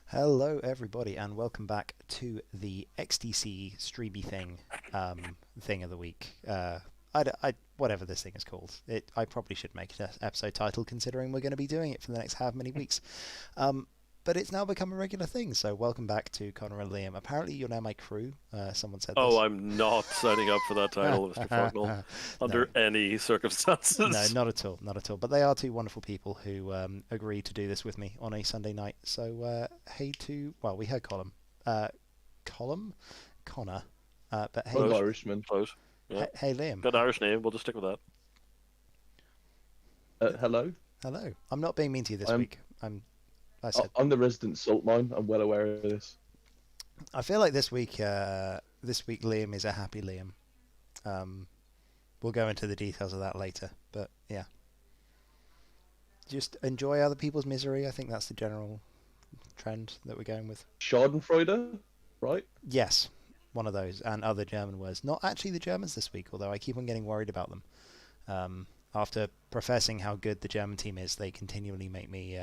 Hello, everybody, and welcome back to the XTC streamy thing of the week. Whatever this thing is called. I probably should make an episode title, considering we're going to be doing it for the next how many weeks. But it's now become a regular thing, so welcome back to Connor and Liam. Apparently, you're now my crew. Someone said Oh, this. I'm not signing up for that title, Mr. Farknell, No, under any no, circumstances. not at all, not at all. But they are two wonderful people who agreed to do this with me on a Sunday night. So hey to we heard Connor, but hey, Both Close, Irishmen. close. Yeah, hey Liam. got an Irish name. We'll just stick with that. Hello. Hello. I'm not being mean to you this I'm- week. I said. I'm the resident salt mine. I'm well aware of this. I feel like this week Liam is a happy Liam. We'll go into the details of that later, but yeah. Just enjoy other people's misery. I think that's the general trend that we're going with. Schadenfreude, right? Yes, one of those, and other German words. Not actually the Germans this week, although I keep on getting worried about them. After professing how good the German team is, they continually make me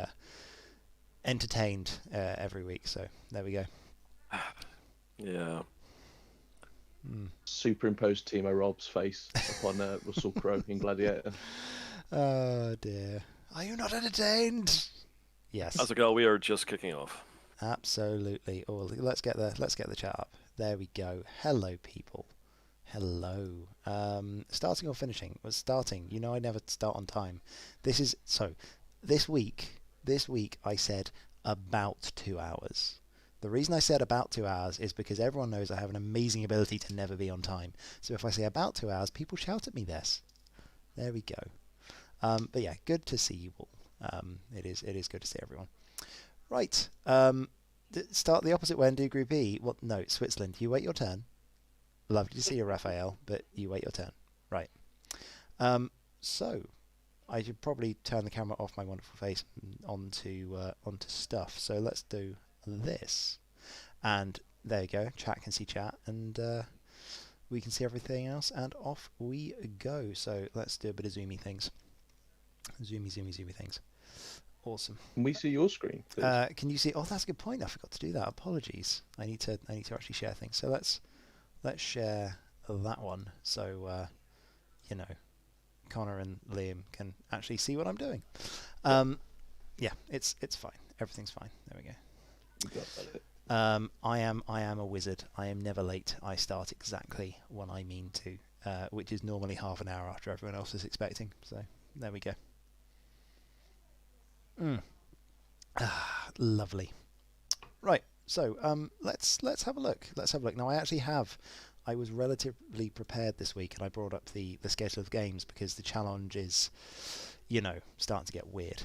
entertained every week. So there we go. Yeah. Superimposed Timo Rob's face upon Russell Crowe in Gladiator. Oh dear. Are you not entertained? Yes. As a girl, we are just kicking off. Absolutely. Oh, let's get the chat up. There we go. Hello, people. Hello. Starting or finishing? Was starting. You know I never start on time. This week I said about 2 hours. The reason I said about 2 hours is because everyone knows I have an amazing ability to never be on time. So if I say about 2 hours, people shout at me this. There we go. But yeah, good to see you all. It is good to see everyone. Right. Start the opposite way and do Group E. Well, no, Switzerland. You wait your turn. Lovely to see you, Raphael, but you wait your turn. Right. So, I should probably turn the camera off my wonderful face onto stuff. So let's do this. And there you go. Chat can see chat, and we can see everything else, and off we go. So let's do a bit of zoomy things. Zoomy things. Awesome. Can we see your screen, please? Can you see? Oh, that's a good point. I forgot to do that. Apologies. I need to actually share things. So let's share that one. So Connor and Liam can actually see what I'm doing. Yeah, it's fine. Everything's fine. There we go. You got that. I am a wizard. I am never late. I start exactly when I mean to, which is normally half an hour after everyone else is expecting. So there we go. Lovely. Right. So let's have a look. Now I was relatively prepared this week, and I brought up the schedule of games because the challenge is, starting to get weird.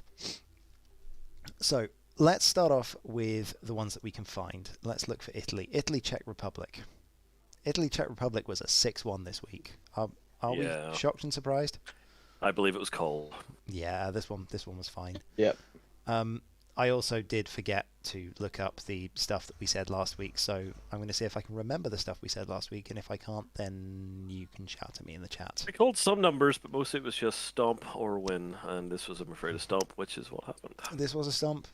So let's start off with the ones that we can find. Let's look for Italy. Italy, Czech Republic. Italy, Czech Republic was a 6-1 this week. Are we shocked and surprised? I believe it was cold. Yeah, this one was fine. Yep. I also did forget to look up the stuff that we said last week, so I'm going to see if I can remember the stuff we said last week, and if I can't, then you can shout at me in the chat. I called some numbers, but mostly it was just stomp or win, and this was, I'm afraid, a stomp, which is what happened. This was a stomp.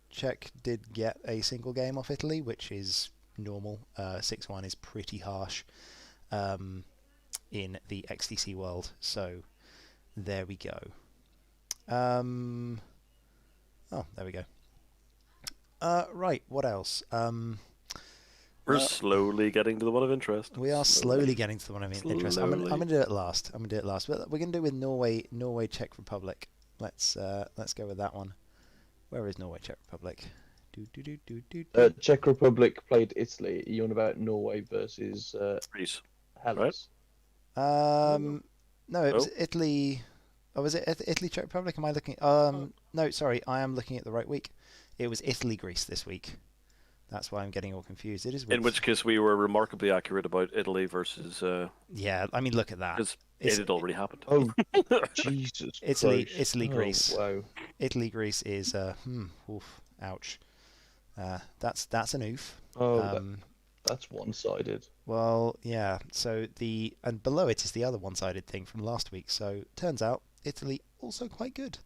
Czech did get a single game off Italy, which is normal. 6-1 is pretty harsh in the XTC world, so there we go. Oh, there we go. Right, what else? We're slowly getting to the one of interest. We are slowly getting to the one of interest. I'm gonna do it last. But we're gonna do it with Norway, Czech Republic. Let's go with that one. Where is Norway, Czech Republic? Czech Republic played Italy. Are you on about Norway versus Greece. Hellas? No, it was Italy. Oh, was it Italy, Czech Republic? Am I looking? No, sorry, I am looking at the right week. It was Italy, Greece this week. That's why I'm getting all confused. It is. In which case, we were remarkably accurate about Italy versus. Yeah, I mean, look at that. Because it had already happened. Oh, Jesus! Italy, Christ. Greece. Oh, wow. Italy, Greece is oof, ouch. That's an oof. Oh, that's one-sided. Well, yeah. So and below it is the other one-sided thing from last week. So turns out Italy also quite good.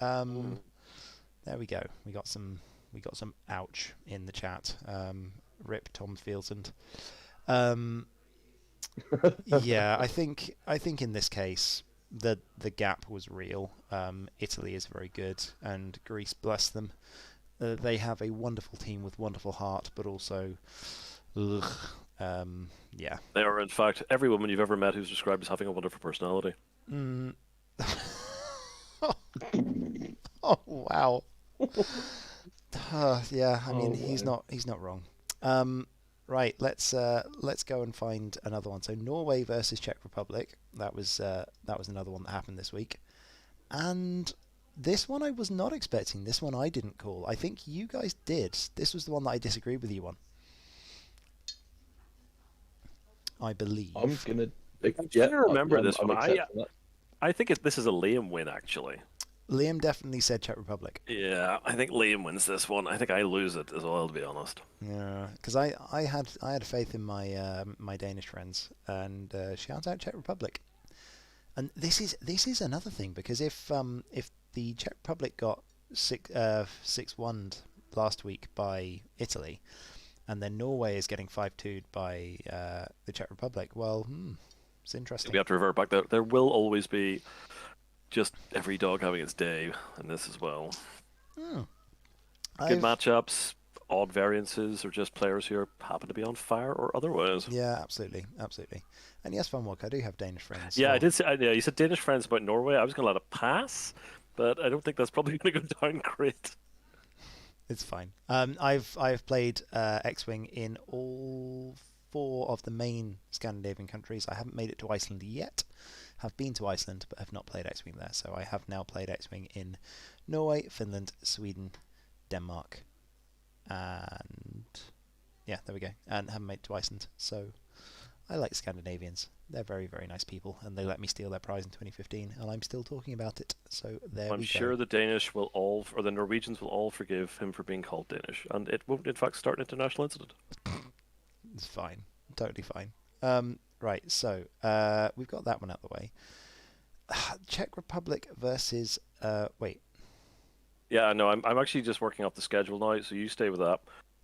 There we go. We got some We got some ouch in the chat. Rip Tom Fieldsand. Yeah, I think in this case the gap was real. Italy is very good, and Greece, bless them, they have a wonderful team with wonderful heart, but also, yeah. They are, in fact, every woman you've ever met who's described as having a wonderful personality. Mm. Oh wow. Yeah, I mean he's not wrong. Right, let's go and find another one. So Norway versus Czech Republic. That was another one that happened this week, and this one I was not expecting. This one I didn't call. I think you guys did. This was the one that I disagreed with you on, I believe. I'm gonna. I can't remember this one. I think this is a Liam win, actually. Liam definitely said Czech Republic. Yeah, I think Liam wins this one. I think I lose it as well, to be honest. Yeah, because I had faith in my my Danish friends, and shout out Czech Republic. And this is another thing, because if the Czech Republic got 6-1 last week by Italy, and then Norway is getting 5-2 by the Czech Republic, well, it's interesting. We have to revert back. There will always be just every dog having its day in this as well. Good matchups, odd variances, or just players who happen to be on fire or otherwise. Yeah, absolutely. And yes, Van Walk, I do have Danish friends. Yeah, so. I did say. Yeah, you said Danish friends about Norway. I was going to let it pass, but I don't think that's probably going to go down great. It's fine. I've played X-Wing in all 4 of the main Scandinavian countries. I haven't made it to Iceland yet. Have been to Iceland, but have not played X-Wing there. So I have now played X-Wing in Norway, Finland, Sweden, Denmark, and yeah, there we go. And haven't made it to Iceland. So I like Scandinavians. They're very, very nice people, and they let me steal their prize in 2015, and I'm still talking about it. So there we go. I'm sure the Danish will all, or the Norwegians will all forgive him for being called Danish, and it won't, in fact, start an international incident. It's fine. Totally fine. Right, so we've got that one out of the way. Czech Republic versus... wait. Yeah, no, I'm actually just working off the schedule now, so you stay with that.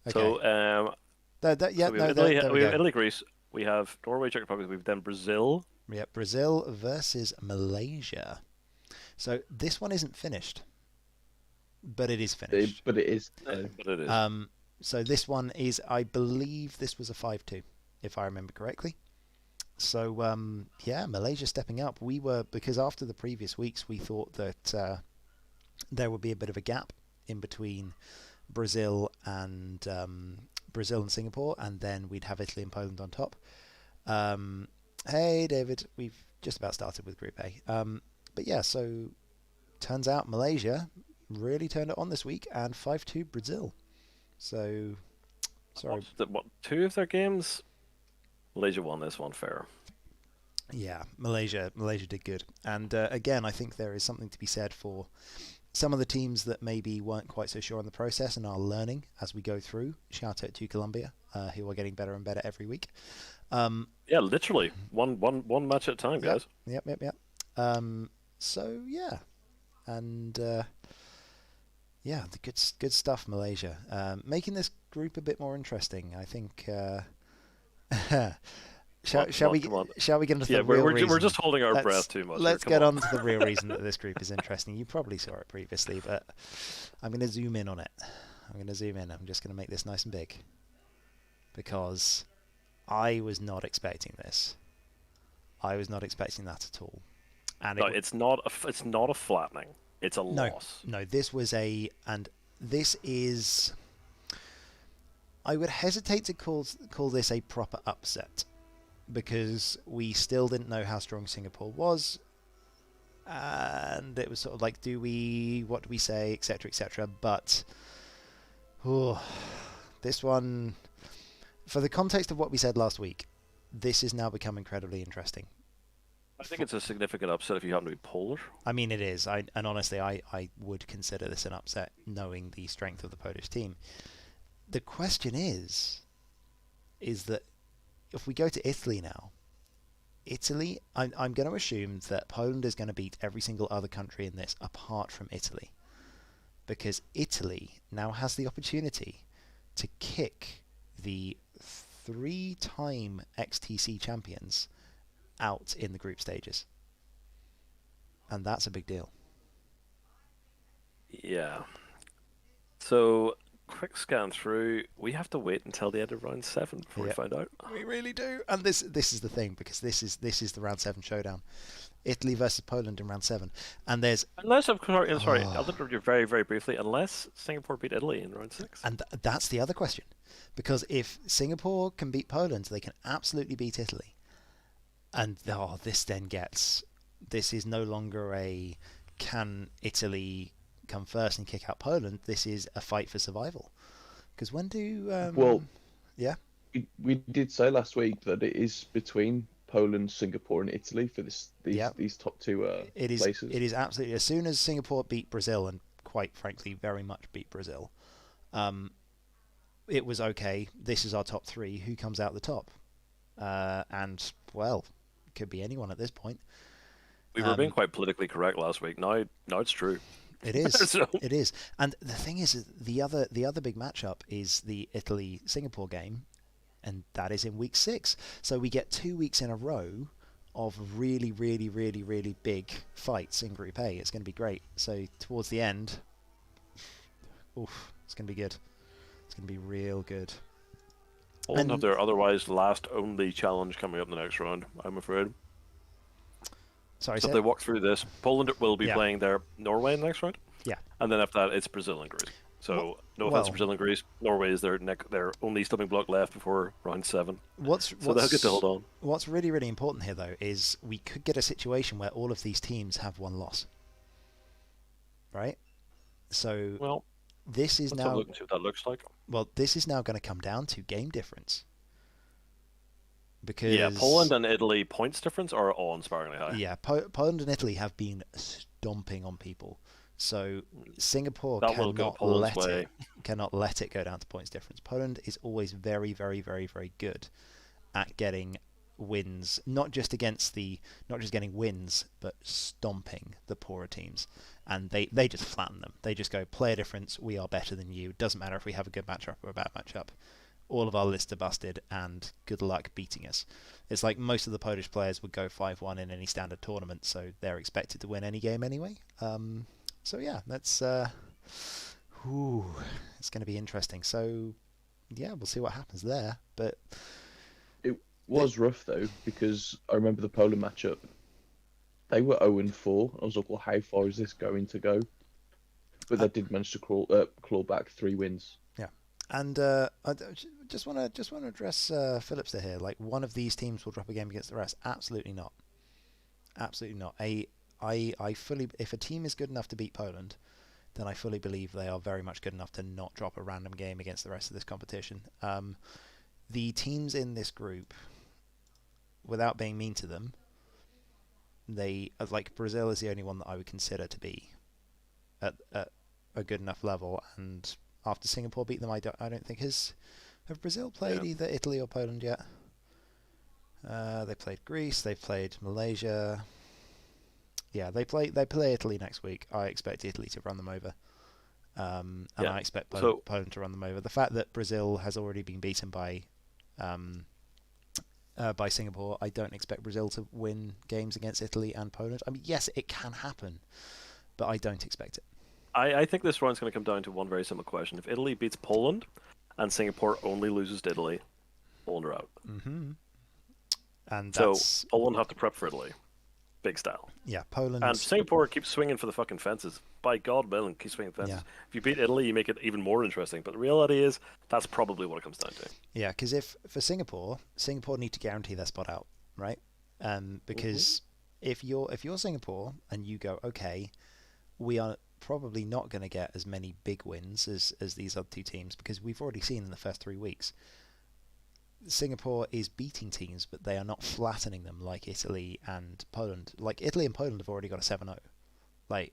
Okay. So, we have Italy, Greece, we have Norway, Czech Republic, we have then Brazil. Yeah, Brazil versus Malaysia. So this one isn't finished, but it is finished. But it is. But it is. So this one is, I believe this was a 5-2, if I remember correctly. So, yeah, Malaysia stepping up. Because after the previous weeks, we thought that there would be a bit of a gap in between Brazil and Singapore, and then we'd have Italy and Poland on top. Hey, David, we've just about started with Group A. But yeah, so turns out Malaysia really turned it on this week, and 5-2 Brazil. So, sorry. What, 2 of their games? Malaysia won this one fair. Yeah, Malaysia did good. And again, I think there is something to be said for some of the teams that maybe weren't quite so sure on the process and are learning as we go through. Shout out to Colombia, who are getting better and better every week. Yeah, literally. One match at a time, guys. Yep. So, yeah. And... yeah, the good stuff, Malaysia. Making this group a bit more interesting, I think. Shall we get into the real reason? We're just holding our breath too much. Let's get on to the real reason that this group is interesting. You probably saw it previously, but I'm going to zoom in on it. I'm just going to make this nice and big, because I was not expecting this. I was not expecting that at all. And it's not a flattening. It's a loss. No, this was this is... I would hesitate to call this a proper upset, because we still didn't know how strong Singapore was, and it was sort of like, what do we say, etc., etc. But this one, for the context of what we said last week, this has now become incredibly interesting. I think it's a significant upset if you happen to be Polish. I mean, it is. And honestly, I would consider this an upset, knowing the strength of the Polish team. The question is that if we go to Italy now, I'm going to assume that Poland is going to beat every single other country in this apart from Italy. because Italy now has the opportunity to kick the 3-time XTC champions out in the group stages. And that's a big deal. Yeah. So, quick scan through. We have to wait until the end of round 7 before we find out. We really do. And this is the thing, because this is the round 7 showdown. Italy versus Poland in round 7. And there's... Unless, I'm sorry, I'll interrupt you very, very briefly. Unless Singapore beat Italy in round 6. And that's the other question. Because if Singapore can beat Poland, they can absolutely beat Italy. And this then gets... This is no longer a can Italy come first and kick out Poland. This is a fight for survival. Because when do... yeah? We did say last week that it is between Poland, Singapore, and Italy for these top two places. It is absolutely. As soon as Singapore beat Brazil, and quite frankly, very much beat Brazil, it was okay. This is our top 3. Who comes out the top? And well, could be anyone at this point. We were being quite politically correct last week. Now it's true. It is. It is. And the thing is, the other big matchup is the Italy-Singapore game, and that is in week 6. So we get 2 weeks in a row of really, really, really, really big fights in Group A. It's going to be great. So towards the end, it's going to be good. It's going to be real good. Poland have their otherwise last only challenge coming up in the next round, I'm afraid. Sorry, so if they walk through this, Poland will be playing their Norway in the next round. Yeah. And then after that, it's Brazil and Greece. So no offense to Brazil and Greece. Norway is their only stumbling block left before round 7. So they'll get to hold on. What's really, really important here, though, is we could get a situation where all of these teams have one loss. Right? So this is let's have a look and see what that looks like. Well, this is now going to come down to game difference. Because Poland and Italy points difference are awe-inspiringly high. Yeah, Poland and Italy have been stomping on people. So Singapore cannot let it go down to points difference. Poland is always very, very, very, very good at getting wins, not just getting wins, but stomping the poorer teams. And they just flatten them. They just go, player difference, we are better than you. Doesn't matter if we have a good matchup or a bad matchup. All of our lists are busted, and good luck beating us. It's like most of the Polish players would go 5-1 in any standard tournament, so they're expected to win any game anyway. So yeah, that's it's going to be interesting. So yeah, we'll see what happens there. But it was rough though, because I remember the Poland matchup. They were 0-4. I was like, well, how far is this going to go? But they did manage to claw back 3 wins. Yeah. And I just want to address Phillips here. Like, one of these teams will drop a game against the rest. Absolutely not. Absolutely not. I fully, if a team is good enough to beat Poland, then I fully believe they are very much good enough to not drop a random game against the rest of this competition. The teams in this group, without being mean to them, they like Brazil is the only one that I would consider to be at a good enough level, and after Singapore beat them, I don't think have Brazil played either Italy or Poland yet. They played Greece, they played Malaysia. Yeah, they play Italy next week. I expect Italy to run them over, and I expect Poland to run them over. The fact that Brazil has already been beaten by Singapore, I don't expect Brazil to win games against Italy and Poland. I mean, yes, it can happen, but I don't expect it. I think this round's going to come down to one very simple question. If Italy beats Poland and Singapore only loses to Italy, Poland are out. Mm-hmm. And so Poland have to prep for Italy. Big style. Yeah, Poland. And Singapore keeps swinging for the fucking fences. By God, Bill, and keep swinging the fences. Yeah. If you beat Italy, you make it even more interesting. But the reality is, that's probably what it comes down to. Yeah, because for Singapore need to guarantee their spot out, right? Because if you're Singapore and you go, okay, we are probably not going to get as many big wins as these other two teams, because we've already seen in the first 3 weeks, Singapore is beating teams, but they are not flattening them like Italy and Poland. Like, Italy and Poland have already got a 7-0. Like,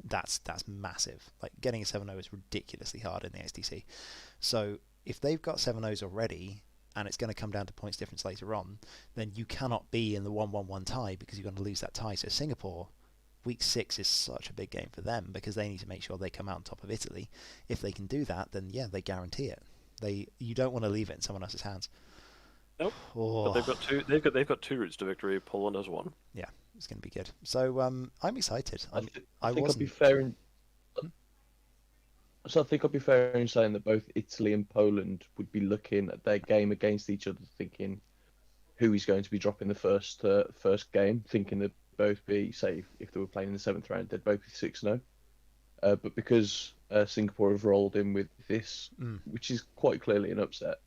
that's massive. Like, getting a 7-0 is ridiculously hard in the XTC. So if they've got 7-0s already, and it's going to come down to points difference later on, then you cannot be in the 1-1-1 tie, because you're going to lose that tie. So Singapore week 6 is such a big game for them because they need to make sure they come out on top of Italy. If they can do that, then yeah, they guarantee it. You don't want to leave it in someone else's hands. Nope. Oh. But they've got two. They've got 2 routes to victory. Poland has 1. Yeah, it's going to be good. So I'm excited. I think I'd be fair in. So I think I'd be fair in saying that both Italy and Poland would be looking at their game against each other, thinking who is going to be dropping the first game, thinking they'd both be, say, if they were playing in the 7th round, they'd both be 6-0. But because Singapore have rolled in with this, which is quite clearly an upset,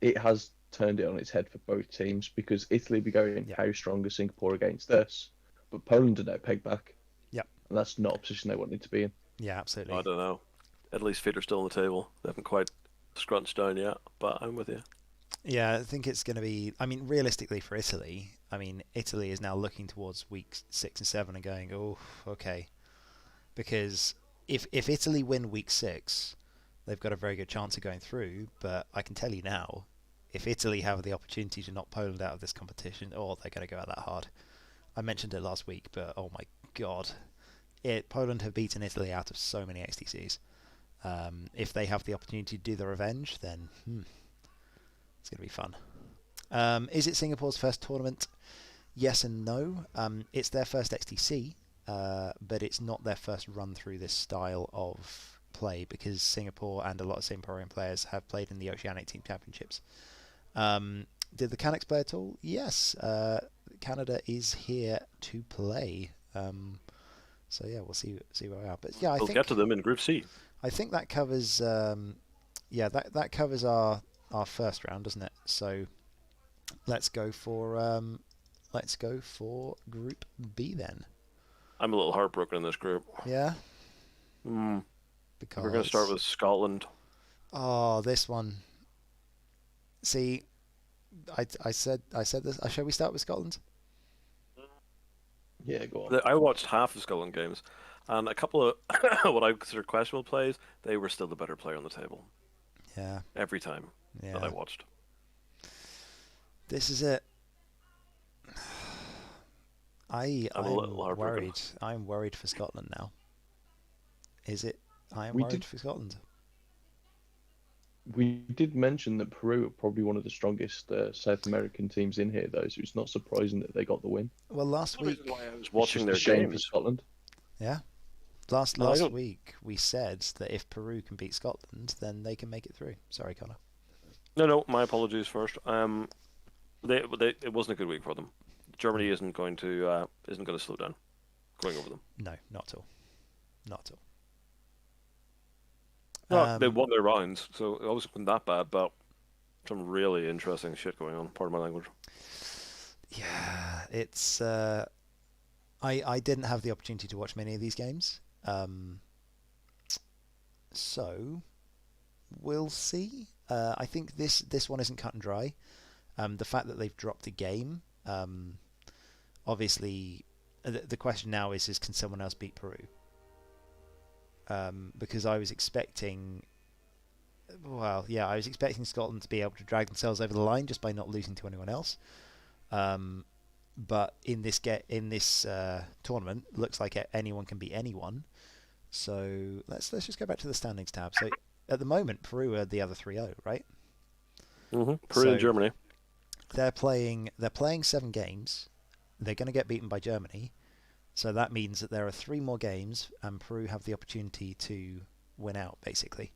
it has turned it on its head for both teams, because Italy be going, how strong is Singapore against us? But Poland are now pegged back. Yep. And that's not a position they wanted to be in. Yeah, absolutely. I don't know. At least feet are still on the table. They haven't quite scrunched down yet, but I'm with you. Yeah, I think it's going to be... I mean, realistically for Italy, Italy is now looking towards weeks 6 and 7 and going, oh, okay. Because if Italy win week 6, they've got a very good chance of going through, but I can tell you now, if Italy have the opportunity to knock Poland out of this competition, they're going to go out that hard. I mentioned it last week, but oh my god. Poland have beaten Italy out of so many XTCs. If they have the opportunity to do the revenge, then it's going to be fun. Is it Singapore's first tournament? Yes and no. It's their first XTC, but it's not their first run through this style of play, because Singapore and a lot of Singaporean players have played in the Oceanic Team Championships. Did the Canucks play at all? Yes. Canada is here to play. So yeah, we'll see where we are. But yeah, we'll get to them in Group C. I think that covers that covers our first round, doesn't it? So let's go for Group B then. I'm a little heartbroken in this group. Yeah. Because we're going to start with Scotland. Oh, this one. See, I said this. Shall we start with Scotland? Yeah, go on. I watched half the Scotland games, and a couple of what I consider questionable plays, they were still the better player on the table. Yeah. Every time that I watched. This is it. I'm a little heartbroken. worried. I'm worried for Scotland now. Is it? I am worried for Scotland. We did mention that Peru are probably one of the strongest South American teams in here, though, so it's not surprising that they got the win. Well, last week I was watching their game games for Scotland. Yeah. Last week we said that if Peru can beat Scotland, then they can make it through. Sorry, Connor. No, my apologies first. It wasn't a good week for them. Germany isn't going to slow down going over them. No, not at all. Not at all. No, they won their rounds, so it wasn't that bad, but some really interesting shit going on. Pardon my language. Yeah, it's... I didn't have the opportunity to watch many of these games. So, we'll see. I think this one isn't cut and dry. The fact that they've dropped a game, obviously, the question now is can someone else beat Peru? Because I was expecting... Well, yeah, I was expecting Scotland to be able to drag themselves over the line just by not losing to anyone else. But in this tournament, looks like anyone can beat anyone. So let's just go back to the standings tab. So at the moment, Peru are the other 3-0, right? Mm-hmm. Peru and Germany. They're playing 7 games. They're going to get beaten by Germany. So that means that there are 3 more games, and Peru have the opportunity to win out, basically,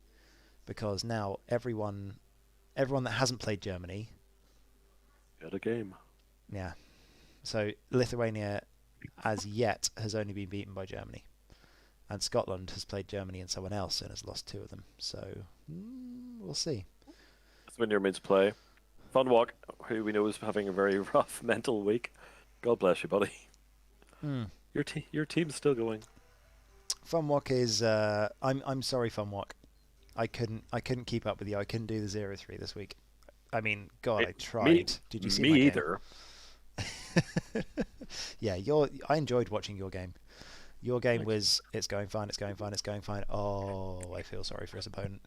because now everyone that hasn't played Germany got a game. Yeah. So Lithuania, as yet, has only been beaten by Germany, and Scotland has played Germany and someone else and has lost 2 of them. So we'll see. That's when you're meant to play. Funwalk, who we know is having a very rough mental week. God bless you, buddy. Your team's still going. Funwalk is. I'm sorry, Funwalk. I couldn't keep up with you. I couldn't do the 0-3 this week. I mean, God, I tried. Did you see me my game? either? Yeah, I enjoyed watching your game. Your game was it's going fine. Oh, I feel sorry for his opponent.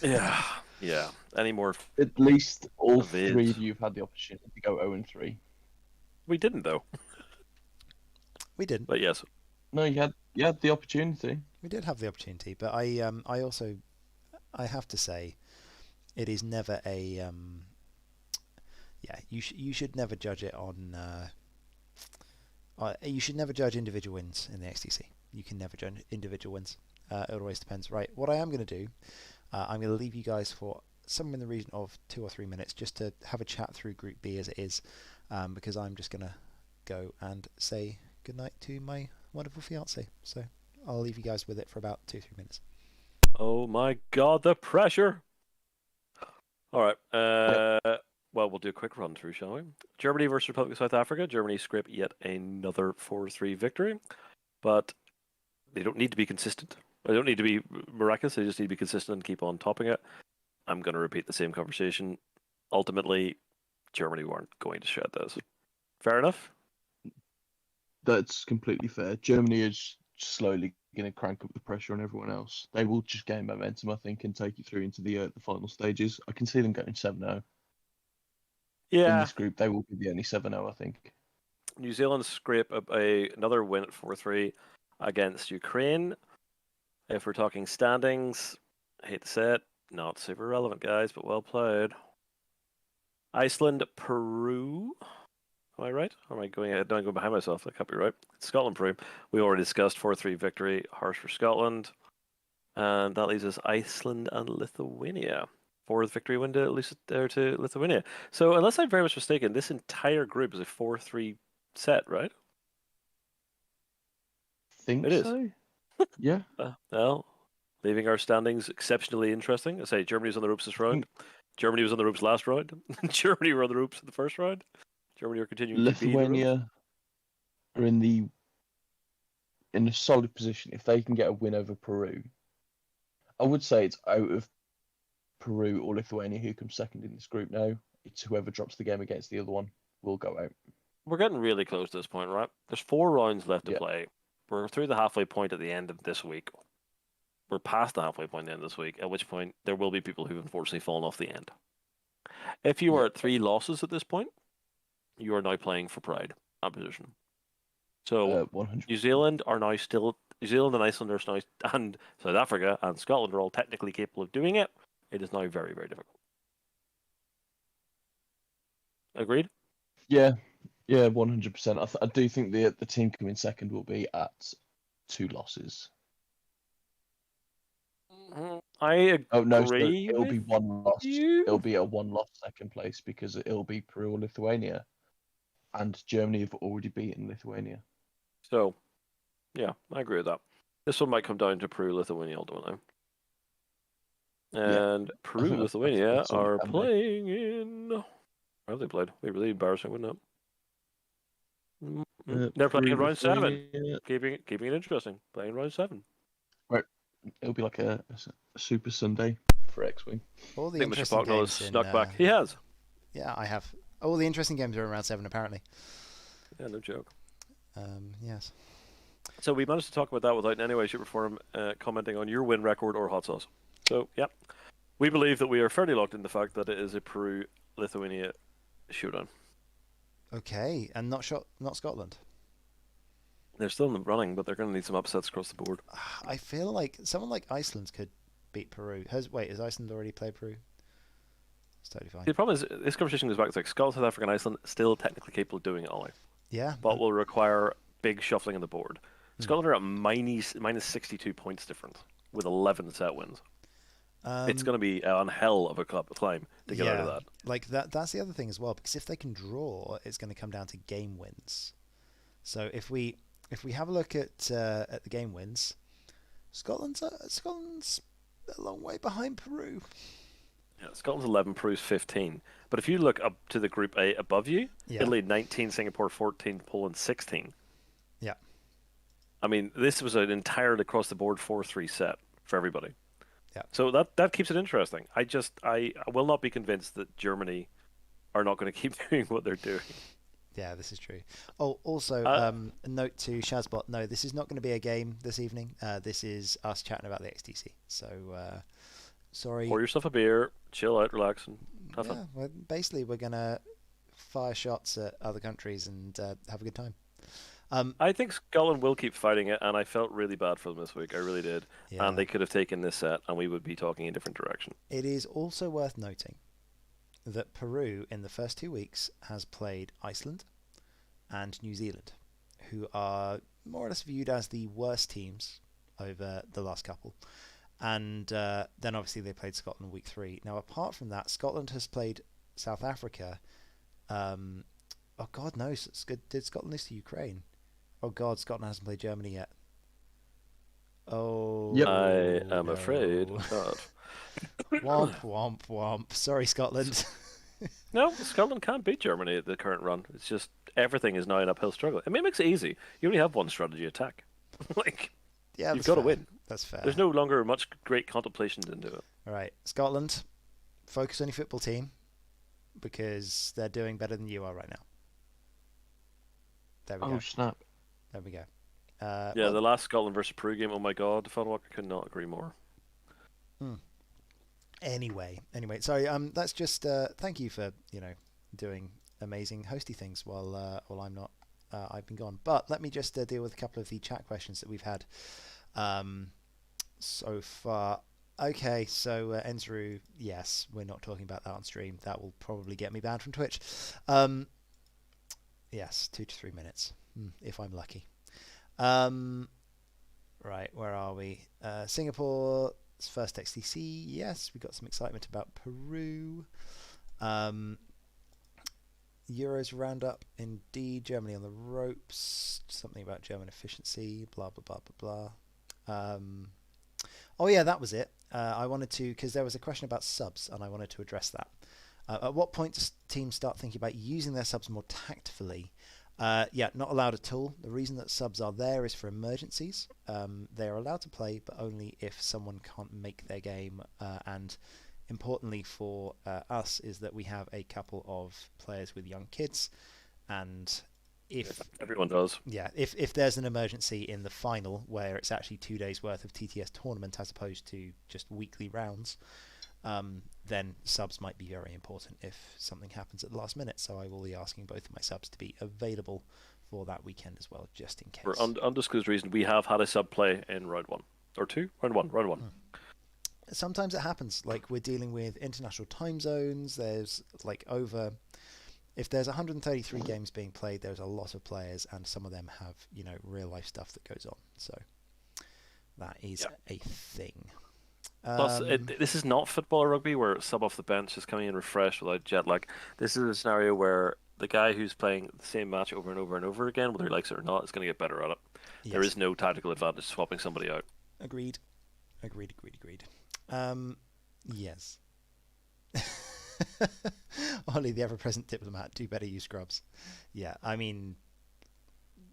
Yeah. Any more? At least all 3 of you have had the opportunity to go 0-3. We didn't though. We didn't. But yes. No, you had the opportunity. We did have the opportunity, but I also I have to say it is never a yeah, you should never judge it on you should never judge individual wins in the XTC. You can never judge individual wins. It always depends. Right, what I am going to do, I'm going to leave you guys for somewhere in the region of 2 or 3 minutes just to have a chat through Group B as it is, because I'm just going to go and say goodnight to my wonderful fiance. So I'll leave you guys with it for about 2 or 3 minutes. Oh my God, the pressure! All right. Well, we'll do a quick run through, shall we? Germany versus Republic of South Africa. Germany scrape yet another 4-3 victory, but they don't need to be consistent. They don't need to be miraculous. They just need to be consistent and keep on topping it. I'm going to repeat the same conversation. Ultimately, Germany weren't going to shed this. Fair enough? That's completely fair. Germany is slowly going to crank up the pressure on everyone else. They will just gain momentum, I think, and take it through into the final stages. I can see them going 7-0. Yeah. In this group, they will be the only 7-0, I think. New Zealand scrape up another win at 4-3 against Ukraine. If we're talking standings, I hate to say it, not super relevant, guys, but well played. Iceland, Peru. Am I right? Or am I going ahead? No, I'm going behind myself. That can't be right. Scotland, Peru. We already discussed 4-3 victory. Harsh for Scotland. And that leaves us Iceland and Lithuania. Fourth victory win to Lithuania. So, unless I'm very much mistaken, this entire group is a 4-3 set, right? Think it so. Is. Yeah. Well, leaving our standings exceptionally interesting. I say Germany's on the ropes this round. Germany was on the ropes last round. Germany were on the ropes in the first round. Germany are continuing Lithuania are in a solid position if they can get a win over Peru. I would say it's out of Peru or Lithuania who comes second in this group now. It's whoever drops the game against the other one will go out. We're getting really close to this point, right? There's 4 rounds left to play. We're through the halfway point at the end of this week. We're past the halfway point at the end of this week, at which point there will be people who've unfortunately fallen off the end. If you are at 3 losses at this point, you are now playing for pride and position. So 100%. New Zealand and Iceland are now, and South Africa and Scotland are all technically capable of doing it. It is now very, very difficult. Agreed? Yeah, 100%. I do think the team coming second will be at 2 losses. I agree. Oh no, so it'll be 1 loss. You? It'll be a 1-loss second place because it'll be Peru or Lithuania, and Germany have already beaten Lithuania. So, yeah, I agree with that. This one might come down to Peru, Lithuania ultimately. And Peru, Lithuania are playing in. Where have they played? It'd be really embarrassing, wouldn't it? They're playing in round 7. Keeping it interesting. Playing in round 7. Right. It'll be like a Super Sunday for X-Wing. All the interesting games snuck back. He has. Yeah, I have. All the interesting games are around 7, apparently. Yeah, no joke. Yes. So we managed to talk about that without in any way, shape, or form commenting on your win record or hot sauce. So, yeah. We believe that we are fairly locked in the fact that it is a Peru-Lithuania showdown. Okay, and not Scotland. They're still in the running, but they're going to need some upsets across the board. I feel like someone like Iceland could beat Peru. Has Iceland already played Peru? It's totally fine. The problem is, this conversation goes back to Scotland, South Africa, and Iceland still technically capable of doing it all. Yeah. But will require big shuffling on the board. Scotland are at minus 62 points difference with 11 set wins. It's going to be a hell of a climb to get out of that. Like that's the other thing as well, because if they can draw, it's going to come down to game wins. So if we have a look at the game wins, Scotland's a long way behind Peru. Yeah, Scotland's 11, Peru's 15. But if you look up to the Group A above you, Italy 19, Singapore 14, Poland 16. Yeah. I mean, this was an entirely across the board 4-3 set for everybody. Yeah. So that keeps it interesting. I will not be convinced that Germany are not going to keep doing what they're doing. Yeah, this is true. Oh, also, a note to Shazbot. No, this is not going to be a game this evening. This is us chatting about the XTC. So, sorry. Pour yourself a beer, chill out, relax, and have fun. Well, basically, we're going to fire shots at other countries and have a good time. I think Scotland will keep fighting it, and I felt really bad for them this week. I really did. Yeah. And they could have taken this set, and we would be talking in a different direction. It is also worth noting that Peru in the first 2 weeks has played Iceland and New Zealand, who are more or less viewed as the worst teams over the last couple. And then obviously they played Scotland week 3. Now, apart from that, Scotland has played South Africa. Oh God knows, did Scotland lose to Ukraine? Oh God, Scotland hasn't played Germany yet. Oh, Yep. I am no. afraid not. Womp womp womp. Sorry, Scotland. No, Scotland can't beat Germany at the current run. It's just everything is now an uphill struggle. I mean, it makes it easy. You only have one strategy: attack. Like, Yeah, you've got to win. That's fair. There's no longer much great contemplation into it. All right, Scotland, focus on your football team because they're doing better than you are right now. There we go. Oh snap! There we go. Yeah, well, the last Scotland versus Peru game. Oh my God, Walker could not agree more. Anyway, sorry. That's just thank you for doing amazing hosty things while I'm not. I've been gone. But let me just deal with a couple of the chat questions that we've had so far. Okay, so Enzru, yes, we're not talking about that on stream. That will probably get me banned from Twitch. Yes, 2 to 3 minutes, if I'm lucky. Right, where are we? Singapore. First XTC, yes, we got some excitement about Peru. Euros roundup, indeed. Germany on the ropes. Something about German efficiency. Blah blah blah blah blah. Oh yeah, that was it. I wanted to, because there was a question about subs, and I wanted to address that. At what point does teams start thinking about using their subs more tactfully? Yeah, not allowed at all. The reason that subs are there is for emergencies. They are allowed to play, but only if someone can't make their game. And importantly for us is that we have a couple of players with young kids, and if everyone does, yeah, if there's an emergency in the final where it's actually 2 days worth of TTS tournament as opposed to just weekly rounds, then subs might be very important if something happens at the last minute. So I will be asking both of my subs to be available for that weekend as well, just in case. For undisclosed reason, we have had a sub play in round 1 or 2. Round one. Sometimes it happens. Like, we're dealing with international time zones. There's if there's 133 games being played, there's a lot of players, and some of them have real life stuff that goes on. So that is a thing. Plus, this is not football or rugby where sub off the bench is coming in refreshed without jet lag. This is a scenario where the guy who's playing the same match over and over and over again, whether he likes it or not, is going to get better at it. Yes. There is no tactical advantage swapping somebody out. Agreed. Yes. Only the ever-present diplomat. Do better, you scrubs. Yeah, I mean,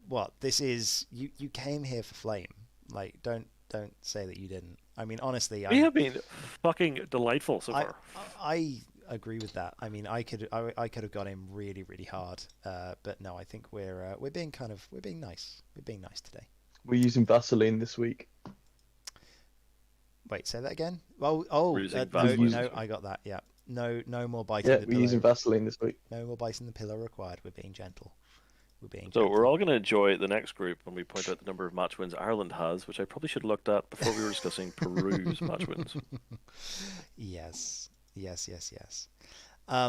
what this is? You came here for flame. Like, don't say that you didn't. I mean, honestly, we have been fucking delightful so far. I agree with that. I mean, I could have got him really, really hard, but no, I think we're being nice. We're being nice today. We're using Vaseline this week. Wait, say that again. No, I got that. Yeah, no more biting. Yeah, the we're using Vaseline this week. No more biting the pillow required. We're being gentle. So we're all going to enjoy the next group when we point out the number of match wins Ireland has, which I probably should have looked at before we were discussing Peru's match wins. Yes. I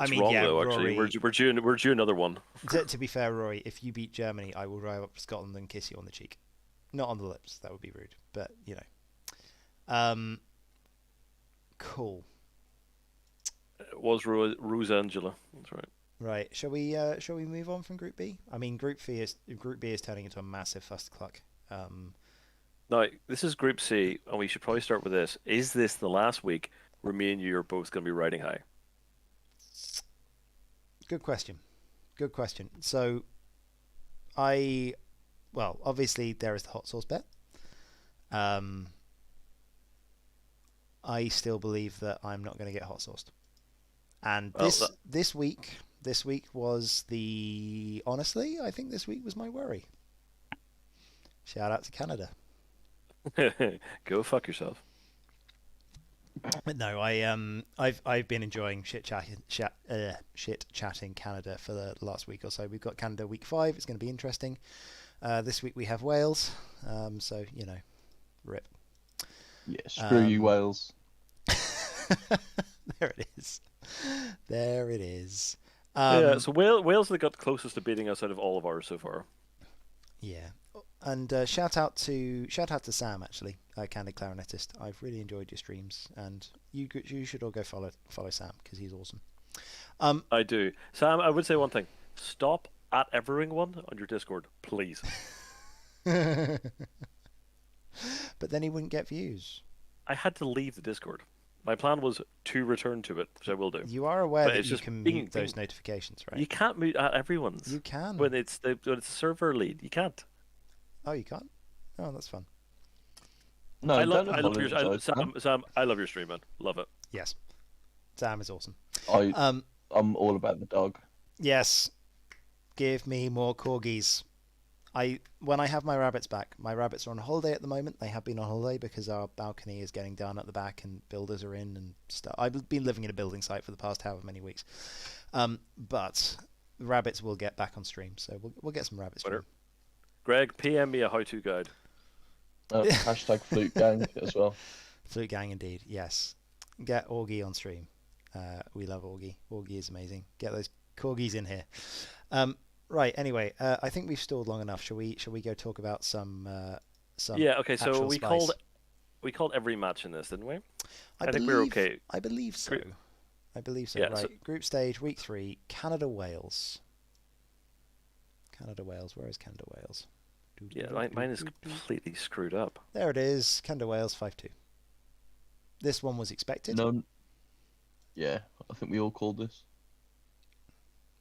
mean, wrong, though, Rory, actually. We're due another one. To be fair, Rory, if you beat Germany, I will drive up to Scotland and kiss you on the cheek. Not on the lips. That would be rude. But, cool. It was Rosangela. That's right. Right. Shall we move on from Group B? I mean, Group B is turning into a massive fusscluck. Now, this is Group C, and we should probably start with this. Is this the last week where me and you are both going to be riding high? Good question. So, obviously there is the hot sauce bet. I still believe that I'm not going to get hot sauced. And this week was honestly, I think this week was my worry. Shout out to Canada. Go fuck yourself. But no, I've been enjoying shit chatting Canada for the last week or so. We've got Canada week 5. It's going to be interesting. This week we have Wales. So rip. Yeah, screw you, Wales. There it is. There it is. Yeah, so Wales have got closest to beating us out of all of ours so far. Yeah, and shout out to Sam actually, Candid Clarinetist. I've really enjoyed your streams, and you should all go follow Sam because he's awesome. I do, Sam. I would say one thing: stop at everyone on your Discord, please. But then he wouldn't get views. I had to leave the Discord. My plan was to return to it, which I will do. You are aware But that it's you just can bing, mute those bing. notifications, right? You can't mute at everyone's. You can. When it's a server lead, you can't. Oh, you can't. Oh, that's fun. No, I don't love your apologise, Sam. I love your stream, man. Love it. Yes, Sam is awesome. I'm all about the dog. Yes, give me more corgis. When I have my rabbits back, my rabbits are on holiday at the moment. They have been on holiday because our balcony is getting done at the back and builders are in and stuff. I've been living in a building site for the past however many weeks. But rabbits will get back on stream, so we'll get some rabbit stream. Greg, PM me a how-to guide. Hashtag flute gang as well. Flute gang indeed, yes. Get Augie on stream. We love Augie. Augie is amazing. Get those corgis in here. Right. Anyway, I think we've stalled long enough. Shall we go talk about some? Yeah. Okay. So we spice? called every match in this, didn't we? I think we're okay. I believe so. I believe so. Yeah, right. so... Group stage, week 3, Canada Wales. Canada Wales. Where is Canada Wales? Yeah, mine is completely screwed up. There it is. Canada Wales 5-2. This one was expected. No. Yeah, I think we all called this.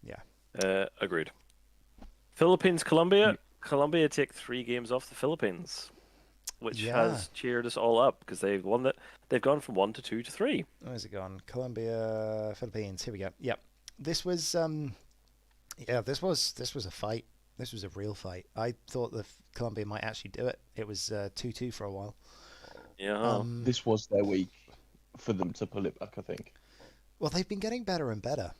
Yeah. Agreed. Philippines, Colombia. Colombia take 3 games off the Philippines, which has cheered us all up because they've won that. They've gone from 1 to 2 to 3. Where's it gone? Colombia, Philippines. Here we go. Yep. This was this was a fight. This was a real fight. I thought the Colombia might actually do it. It was 2-2 for a while. Yeah. This was their week for them to pull it back, I think. Well, they've been getting better and better.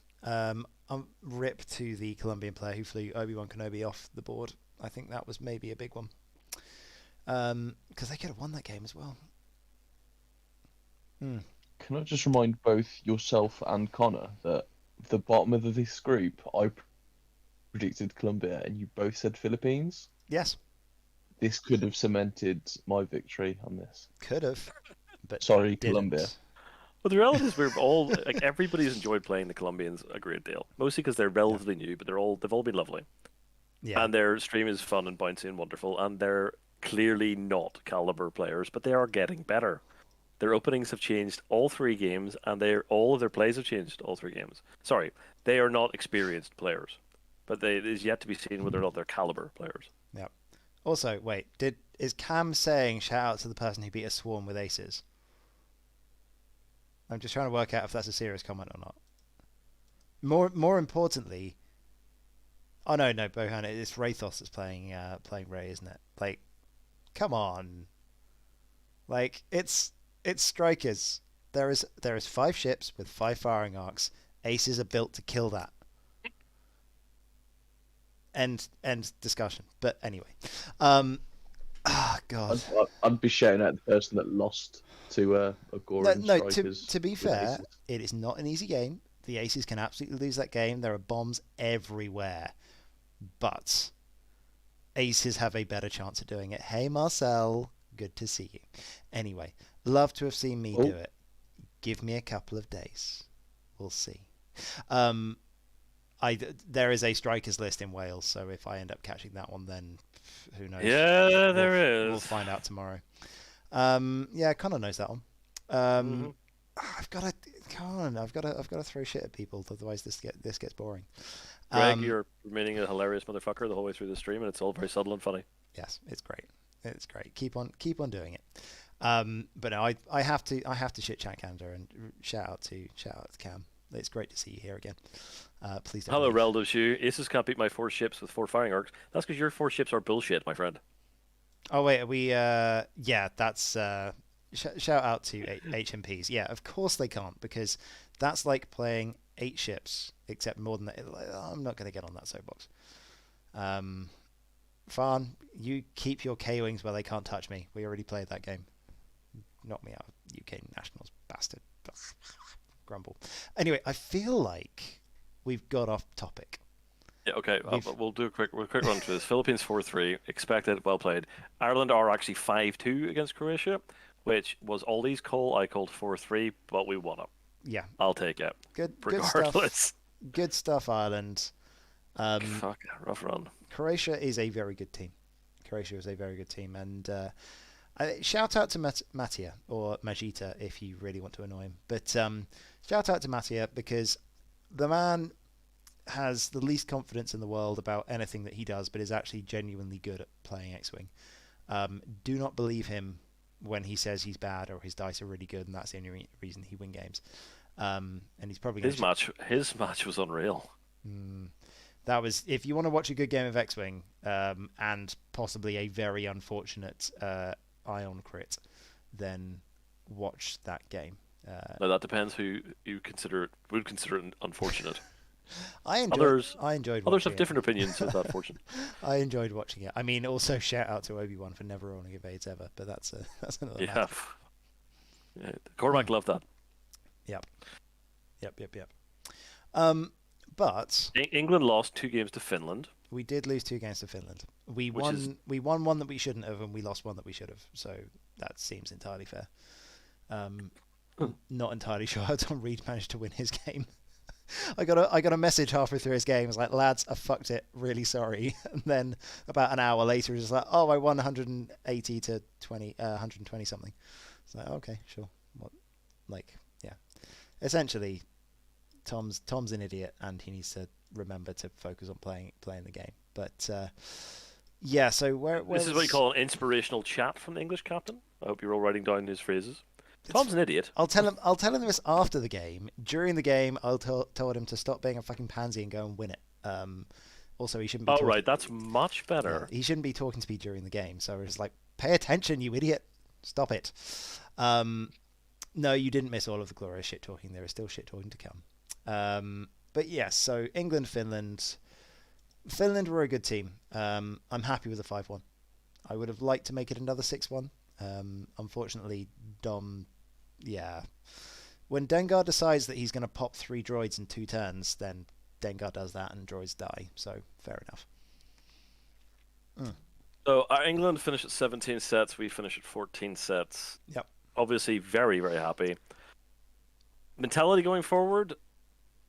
Rip to the Colombian player who flew Obi-Wan Kenobi off the board. I think that was maybe a big one. Because they could have won that game as well. Can I just remind both yourself and Connor that the bottom of this group, I predicted Colombia and you both said Philippines? Yes. This could have cemented my victory on this. Could have. But sorry, didn't. Colombia. Well, the reality is we're all like everybody's enjoyed playing the Colombians a great deal. Mostly because they're relatively new, but they've all been lovely. Yeah. And their stream is fun and bouncy and wonderful, and they're clearly not caliber players, but they are getting better. Their openings have changed all 3 games, and all of their plays have changed all 3 games. Sorry, they are not experienced players, but it is yet to be seen whether or not they're caliber players. Yeah. Also, wait, is Cam saying shout out to the person who beat a swarm with aces? I'm just trying to work out if that's a serious comment or not. More importantly, oh no, Bohan, it's Rathos that's playing Ray, isn't it? Like, come on. Like, it's strikers. There is 5 ships with 5 firing arcs. Aces are built to kill that. End discussion. But anyway, God. I'd be shouting at the person that lost to Agora. No, to be fair, it is not an easy game. The Aces can absolutely lose that game. There are bombs everywhere. But Aces have a better chance of doing it. Hey, Marcel, good to see you. Anyway, love to have seen me do it. Give me a couple of days. We'll see. There is a strikers list in Wales, so if I end up catching that one, then who knows? Yeah, there is. We'll find out tomorrow. Yeah, Connor knows that one. I've got to throw shit at people, otherwise this gets boring. Greg, you're remaining a hilarious motherfucker the whole way through the stream, and it's all very subtle and funny. Yes, it's great. It's great. Keep on doing it. But no, I have to shit chat Canada and shout out to Cam. It's great to see you here again. Please don't. Hello, relative Shu. Aces can't beat my 4 ships with 4 firing arcs. That's because your 4 ships are bullshit, my friend. Oh wait, are we? Yeah, that's shout out to HMPs. Yeah, of course they can't, because that's like playing 8 ships, except more than that. I'm not going to get on that soapbox. Farn, you keep your K-Wings where they can't touch me. We already played that game. Knock me out, UK Nationals, bastard. Grumble. Anyway, I feel like we've got off topic. Yeah, okay. We'll do a quick run through this. Philippines 4-3, expected, well played. Ireland are actually 5-2 against Croatia, which was Ollie's call. I called 4-3, but we won it. Yeah, I'll take it. good regardless. stuff. Good stuff, Ireland. Fuck, rough run. Croatia is a very good team. And shout out to Mattia, or Majita if you really want to annoy him. But shout out to Mattia, because the man has the least confidence in the world about anything that he does, but is actually genuinely good at playing X-Wing. Do not believe him when he says he's bad or his dice are really good and that's the only reason he win games. And he's probably his match was unreal. That was, if you want to watch a good game of X-Wing, and possibly a very unfortunate Ion crit, then watch that game. Now that depends who you would consider it unfortunate. I enjoyed others have different opinions of that fortune. I enjoyed watching it. I mean, also shout out to Obi-Wan for never rolling evades ever, but that's another matter. Yeah, Cormac loved that. Yep. But England lost 2 games to Finland. We did lose 2 games to Finland. We Which won one that we shouldn't have, and we lost one that we should have. So that seems entirely fair. Not entirely sure how Tom Reed managed to win his game. I got a message halfway through his game. It was like, lads, I fucked it. Really sorry. And then about an hour later, it was like, oh, I won 180 to 120 something. It's like, okay, sure. Yeah. Essentially, Tom's an idiot, and he needs to remember to focus on playing the game. But yeah, so where this is what you call an inspirational chat from the English captain. I hope you're all writing down his phrases. Tom's an idiot. I'll tell him this after the game. During the game, I'll told him to stop being a fucking pansy and go and win it. Also, he shouldn't be. Right, that's much better. Yeah, he shouldn't be talking to me during the game. So it's like, pay attention, you idiot! Stop it. No, you didn't miss all of the glorious shit talking. There is still shit talking to come. But yes, so England, Finland. Finland were a good team. I'm happy with the 5-1. I would have liked to make it another 6-1. Unfortunately, Dom. Yeah. When Dengar decides that he's going to pop 3 droids in 2 turns, then Dengar does that and droids die. So, fair enough. So, England finished at 17 sets. We finished at 14 sets. Yep. Obviously, very, very happy. Mentality going forward,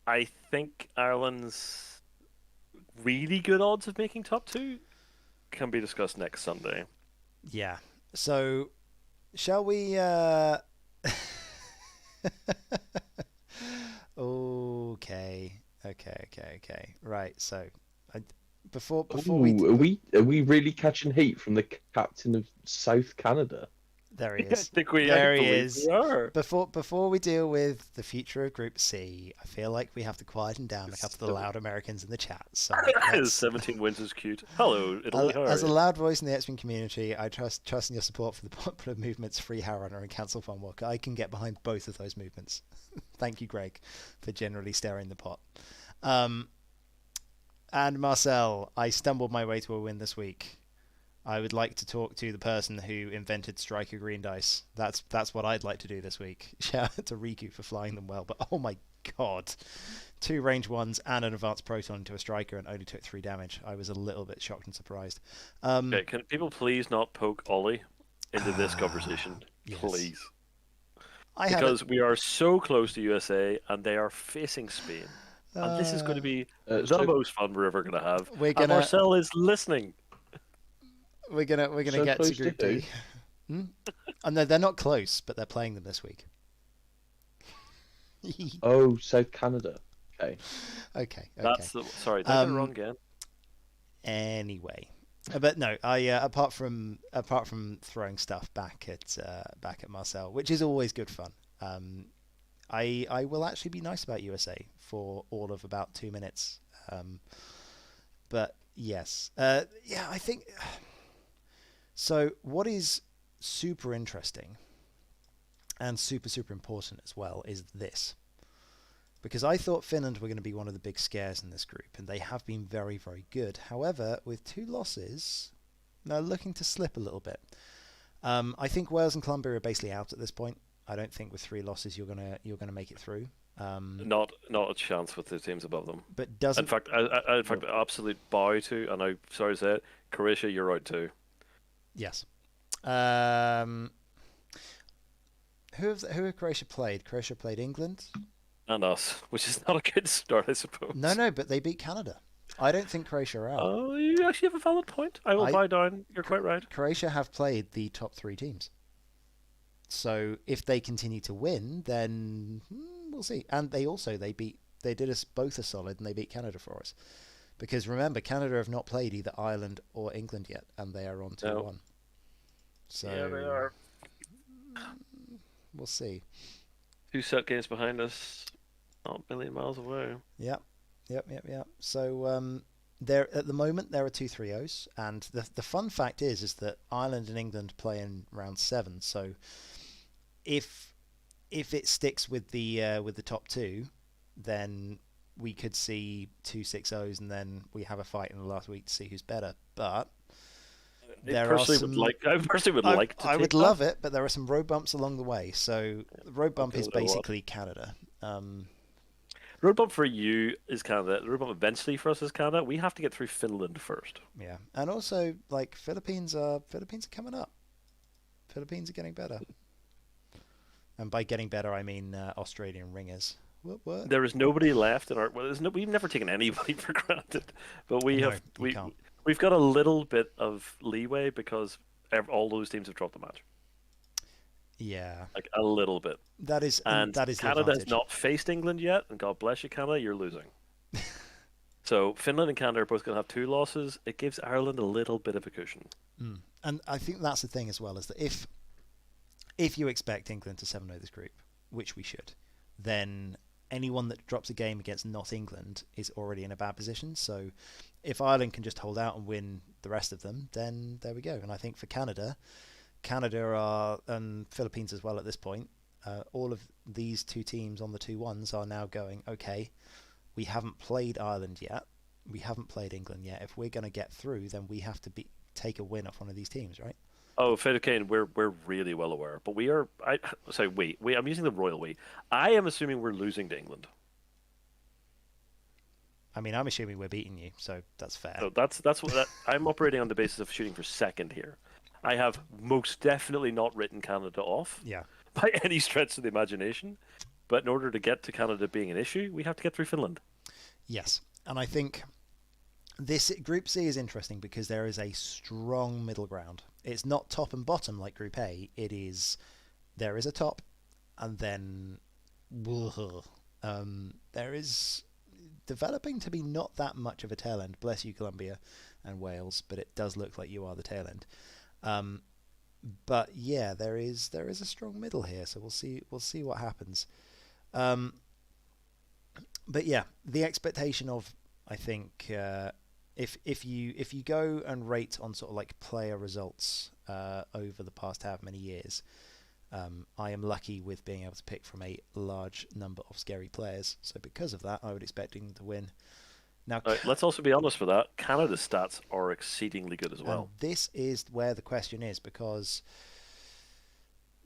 I think Ireland's really good odds of making top 2 can be discussed next Sunday. Yeah. So, shall we... Okay. Right. So, before we are we really catching heat from the captain of South Canada? There he is. There he is. Before we deal with the future of Group C, I feel like we have to quieten down a couple of the loud Americans in the chat. So 17 wins is cute. Hello, Italy. As a loud voice in the X-Wing community, I trust in your support for the popular movements Free Harrunner and Cancel Fun Walker. I can get behind both of those movements. Thank you, Greg, for generally stirring the pot. And Marcel, I stumbled my way to a win this week. I would like to talk to the person who invented Striker Green Dice. That's what I'd like to do this week. Shout out to Riku for flying them well. But oh my god. 2 range 1s and an advanced proton into a Striker and only took 3 damage. I was a little bit shocked and surprised. Okay, can people please not poke Ollie into this conversation? Yes. Please. Because we are so close to U.S.A. and they are facing Spain. And this is going to be the most fun we're ever going to have. And Marcel is listening. We're gonna get to Group D. Oh, no, they're not close, but they're playing them this week. Oh, South Canada. Okay. That's sorry, did I get it wrong again? Anyway, but no, I apart from throwing stuff back at Marcel, which is always good fun. I will actually be nice about U.S.A. for all of about 2 minutes. But yes, I think. So what is super interesting and super, super important as well, is this. Because I thought Finland were going to be one of the big scares in this group, and they have been very, very good. However, with 2 losses, they're looking to slip a little bit. I think Wales and Colombia are basically out at this point. I don't think with 3 losses you're gonna make it through. Not a chance with the teams above them. But doesn't. In fact, absolute bow to, and I'm sorry to say it, Croatia, you're out too. Yes. Who have Croatia played? Croatia played England. And us, which is not a good start, I suppose. No, but they beat Canada. I don't think Croatia are out. Oh, you actually have a valid point. I will bow down. You're quite right. Croatia have played the top 3 teams. So if they continue to win, then we'll see. And they did us both a solid, and they beat Canada for us. Because remember, Canada have not played either Ireland or England yet, and they are on 2-1. No. So Yeah, they are. We'll see. 2 set games behind us, not a million miles away. Yep. So there at the moment there are 2 3-0s, and the fun fact is that Ireland and England play in round 7. So if it sticks with the top 2, then we could see 2 6-0s, and then we have a fight in the last week to see who's better. But I personally would like to. I would love it, but there are some road bumps along the way. So the road bump is basically Canada. Road bump for you is Canada. The road bump eventually for us is Canada. We have to get through Finland first. Yeah, and also like Philippines are coming up. Philippines are getting better, and by getting better I mean Australian ringers. What? There is nobody left in our. Well, we've never taken anybody for granted, but we've got a little bit of leeway because all those teams have dropped the match. Yeah, like a little bit. That is Canada has not faced England yet, and God bless you, Canada, you're losing. So Finland and Canada are both going to have 2 losses. It gives Ireland a little bit of a cushion. And I think that's the thing as well, is that if you expect England to 7-0 this group, which we should, then anyone that drops a game against not England is already in a bad position. So if Ireland can just hold out and win the rest of them, then there we go. And I think for Canada are, and Philippines as well at this point, all of these 2 teams on the 2-1s are now going, okay, we haven't played Ireland yet, we haven't played England yet. If we're going to get through, then we have to take a win off one of these teams, right? Oh, Fede Kane, we're really well aware, but we are. I'm using the royal we. I am assuming we're losing to England. I mean, I'm assuming we're beating you, so that's fair. So that's what I'm operating on the basis of shooting for second here. I have most definitely not written Canada off. Yeah. By any stretch of the imagination, but in order to get to Canada being an issue, we have to get through Finland. Yes, and I think this Group C is interesting because there is a strong middle ground. It's not top and bottom like Group A. There is a top, and then there is developing to be not that much of a tail end. Bless you, Colombia and Wales, but it does look like you are the tail end. But yeah, there is a strong middle here, so we'll see what happens. But yeah, the expectation of, I think, if you go and rate on sort of like player results over the past however many years, I am lucky with being able to pick from a large number of scary players. So because of that, I would expect England to win. Now, let's also be honest with that. Canada's stats are exceedingly good as well. This is where the question is, because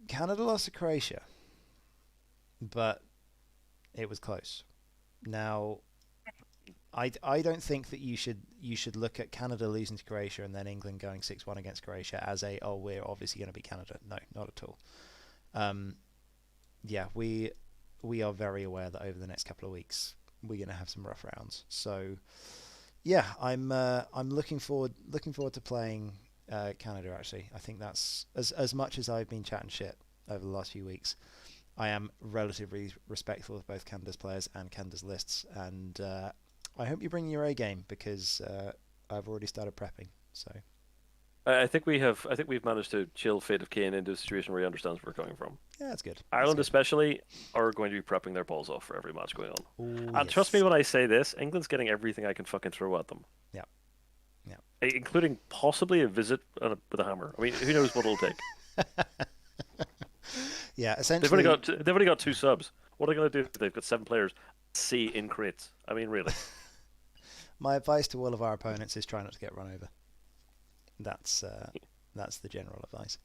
Canada lost to Croatia, but it was close. Now, I don't think that you should look at Canada losing to Croatia and then England going 6-1 against Croatia as we're obviously going to beat Canada. No, not at all. Yeah, we are very aware that over the next couple of weeks we're going to have some rough rounds. So, yeah, I'm looking forward to playing Canada. Actually, I think that's as much as I've been chatting shit over the last few weeks, I am relatively respectful of both Canada's players and Canada's lists, and I hope you bring your A game because I've already started prepping. So I think we've managed to chill Fate of Kane into a situation where he understands where we're coming from. Yeah, that's good. Ireland especially are going to be prepping their balls off for every match going on. Ooh, and trust me when I say this, England's getting everything I can fucking throw at them. Yeah. Including possibly a visit with a hammer. I mean, who knows what it'll take. Yeah, They've essentially. only got 2 subs. What are they going to do? They've got 7 players. C in crates. I mean, really. My advice to all of our opponents is try not to get run over. That's the general advice.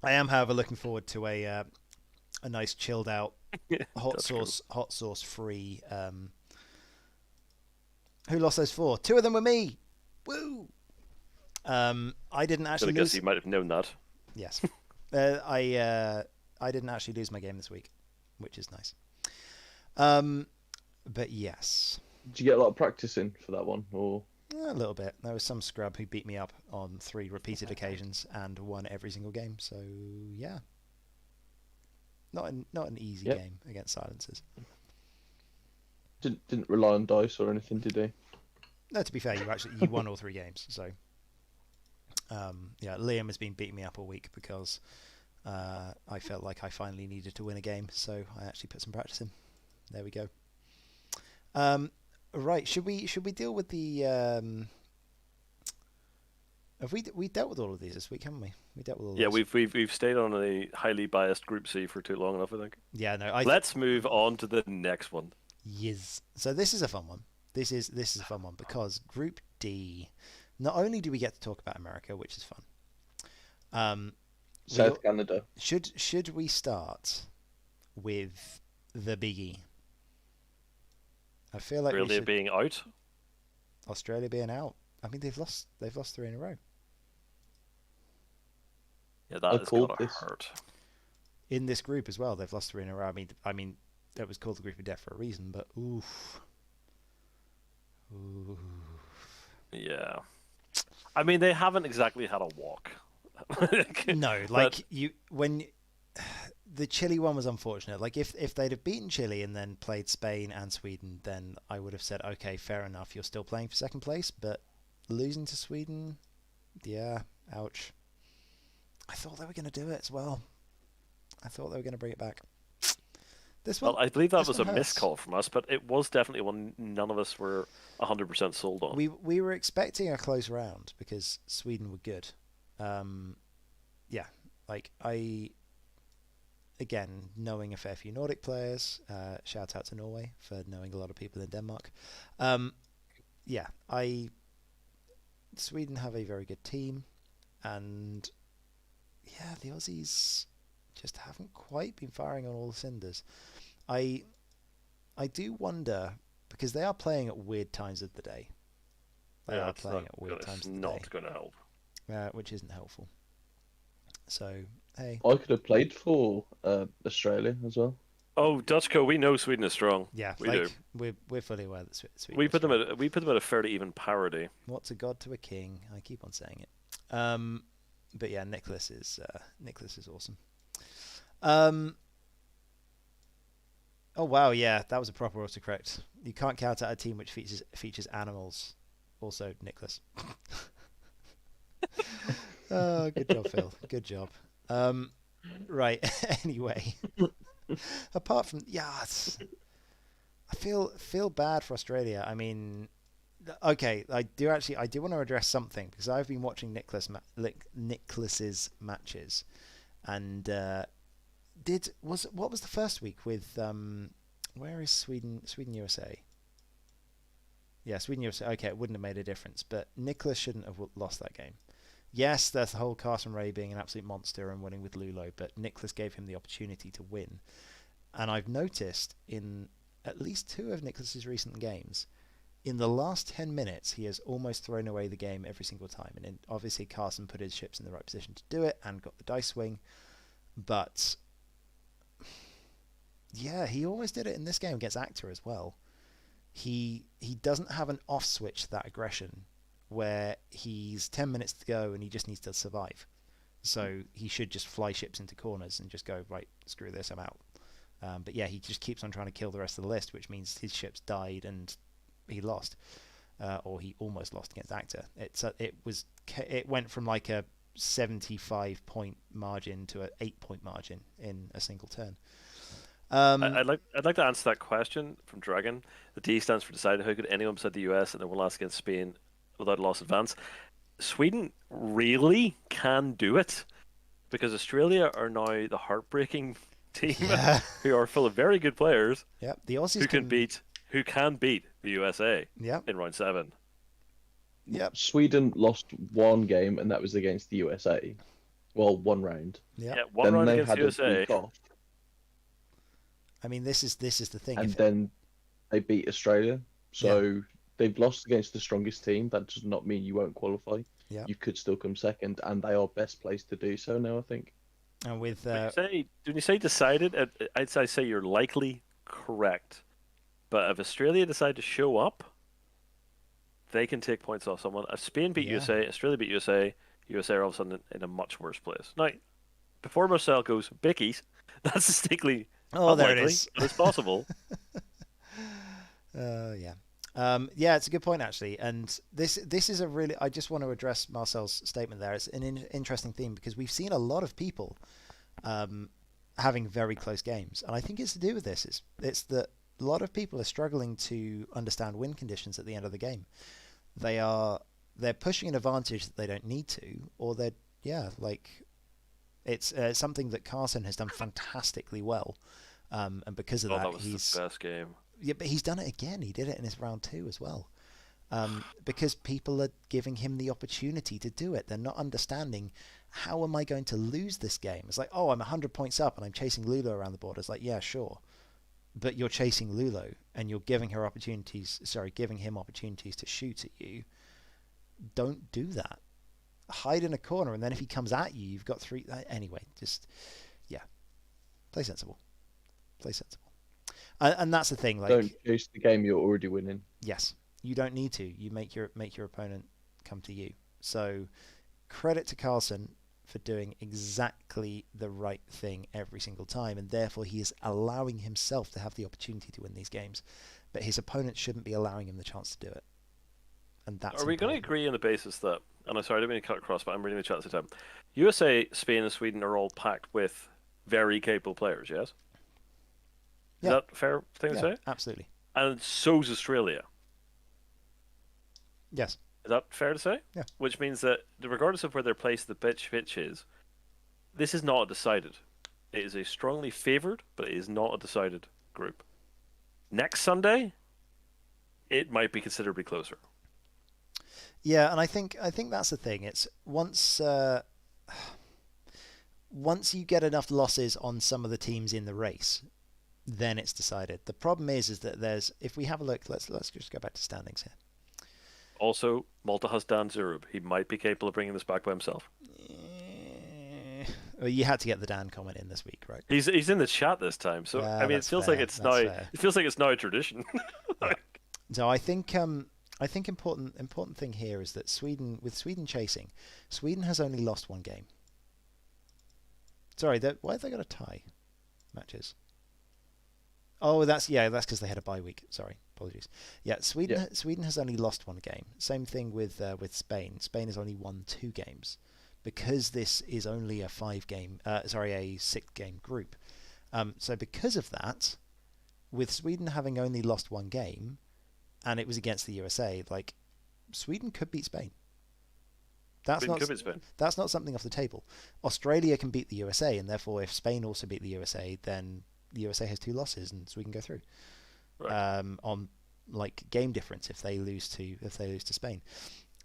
I am, however, looking forward to a nice chilled out hot sauce free. Who lost those 4? 2 of them were me. Woo! I didn't actually I guess lose. you might have known that. Yes, I didn't actually lose my game this week, which is nice. But yes. Did you get a lot of practice in for that one, or? A little bit. There was some scrub who beat me up on 3 repeated occasions and won every single game. So yeah, not an easy game against silencers. Didn't rely on dice or anything, did he? No, to be fair, you won all 3 games. So yeah, Liam has been beating me up all week because I felt like I finally needed to win a game. So I actually put some practice in. There we go. Right, should we deal with the have we dealt with all of these this week, haven't we? We dealt with all. Yeah, we've stayed on a highly biased Group C for too long enough, I think. Yeah, no. Let's move on to the next one. Yes. So this is a fun one. This is a fun one because Group D. Not only do we get to talk about America, which is fun. South Canada. Should we start with the biggie? I feel like Australia being out. Australia being out. I mean, they've lost 3 in a row. Yeah, that is gotta hurt. In this group as well, they've lost 3 in a row. I mean, that was called the group of death for a reason. But oof. Yeah. I mean, they haven't exactly had a walk. No, like when the Chile one was unfortunate. Like if they'd have beaten Chile and then played Spain and Sweden, then I would have said, okay, fair enough, you're still playing for second place. But losing to Sweden, yeah, ouch. I thought they were going to do it as well. I thought they were going to bring it back. This one, well, I believe that was a hurts. miscall from us, but it was definitely one none of us were 100% sold on. We were expecting a close round because Sweden were good. Yeah, like again, knowing a fair few Nordic players, shout out to Norway for knowing a lot of people in Denmark. Yeah, Sweden have a very good team, and yeah, the Aussies just haven't quite been firing on all the cylinders. I do wonder, because they are playing at weird times of the day. They are playing at weird times of the day. Not going to help. Which isn't helpful. So, hey. I could have played for Australia as well. Oh, Dutchco, we know Sweden is strong. Yeah, we do. We're fully aware that Sweden. We put them at a fairly even parity. What's a god to a king? I keep on saying it. But yeah, Nicholas is awesome. Oh wow, yeah, that was a proper autocorrect. You can't count out a team which features animals. Also, Nicholas. Oh, good job, Phil. Good job. Right. Anyway, apart from I feel bad for Australia. I mean, okay, I do want to address something because I've been watching Nicholas's matches, and what was the first week with where is Sweden USA? Yeah, Sweden USA. Okay, it wouldn't have made a difference, but Nicholas shouldn't have lost that game. Yes, there's the whole Carson Ray being an absolute monster and winning with Lulo, but Nicholas gave him the opportunity to win. And I've noticed in at least 2 of Nicholas's recent games, in the last 10 minutes, he has almost thrown away the game every single time. And obviously, Carson put his ships in the right position to do it and got the dice swing. But yeah, he almost did it in this game against Actor as well. He doesn't have an off switch to that aggression, where he's 10 minutes to go and he just needs to survive. So he should just fly ships into corners and just go, right, screw this, I'm out. But yeah, he just keeps on trying to kill the rest of the list, which means his ships died and he lost. Or he almost lost against Actor. It went from like a 75-point margin to an 8-point margin in a single turn. I'd like to answer that question from Dragon. The D stands for deciding how could anyone beside the US and then one last against Spain without a loss advance. Sweden really can do it. because Australia are now the heartbreaking team Yeah. who are full of very good players Yep. The Aussies who can beat the USA Yep. in round 7. Yep. Sweden lost one game, and that was against the USA. Well, one round. Yep. Yeah, one Then round they against had a USA. week off, I mean, this is the thing. and If then they beat Australia. So they've lost against the strongest team. That does not mean you won't qualify. Yeah. You could still come second, and they are best placed to do so now, I think. and with When you say decided, I'd say you're likely correct. But if Australia decide to show up, they can take points off someone. If Spain beat Yeah. USA, Australia beat USA, USA are all of a sudden in a much worse place. Now, before Marcel goes, Bickies, that's distinctly oh, there it unlikely, is. but it's possible. Yeah. Yeah, it's a good point actually, and this is a really. I just want to address Marcel's statement there. It's an interesting theme because we've seen a lot of people having very close games, and I think it's to do with this. It's that a lot of people are struggling to understand win conditions at the end of the game. They're pushing an advantage that they don't need to, or it's something that Carson has done fantastically well, and because of that was he's the best game. Yeah, but he's done it again. He did it in his round 2 as well. Because people are giving him the opportunity to do it. They're not understanding, how am I going to lose this game? It's like, oh, I'm 100 points up and I'm chasing Lulo around the board. It's like, yeah, sure. But you're chasing Lulo and you're giving him opportunities to shoot at you. Don't do that. Hide in a corner, and then if he comes at you, you've got 3... Anyway, just, yeah. Play sensible. And that's the thing. Like, Don't chase the game you're already winning. Yes, you don't need to. You make your opponent come to you. So, credit to Carlsen for doing exactly the right thing every single time, and therefore he is allowing himself to have the opportunity to win these games. But his opponent shouldn't be allowing him the chance to do it. And that's. Are we going to agree on the basis that? And I'm sorry, I didn't mean to cut across, but I'm reading the chat at the time. USA, Spain, and Sweden are all packed with very capable players. Yes. Is that a fair thing to say? Absolutely. And so's Australia. Yes. Is that fair to say? Yeah. Which means that regardless of where their place the pitch is, this is not a decided. It is a strongly favoured, but it is not a decided group. Next Sunday, it might be considerably closer. Yeah, and I think that's the thing. It's once you get enough losses on some of the teams in the race, then it's decided. The problem is that if we have a look, let's just go back to standings here. Also, Malta has Dan Zurub. He might be capable of bringing this back by himself. Well, you had to get the Dan comment in this week, right? He's in the chat this time, so I mean, it feels fair. like it's That's now. fair. It feels like it's now a tradition. So I think important thing here is that Sweden chasing, Sweden has only lost one game. Sorry, why have they got a tie matches? Oh, that's because they had a bye week. Sorry, apologies. Yeah, Sweden has only lost one game. Same thing with Spain. Spain has only won 2 games because this is only a 6-game group. So because of that, with Sweden having only lost one game, and it was against the USA, like Sweden could beat Spain. That's not something off the table. Australia can beat the USA, and therefore, if Spain also beat the USA, then the USA has 2 losses, and Sweden go through. Right. On like game difference if they lose to Spain.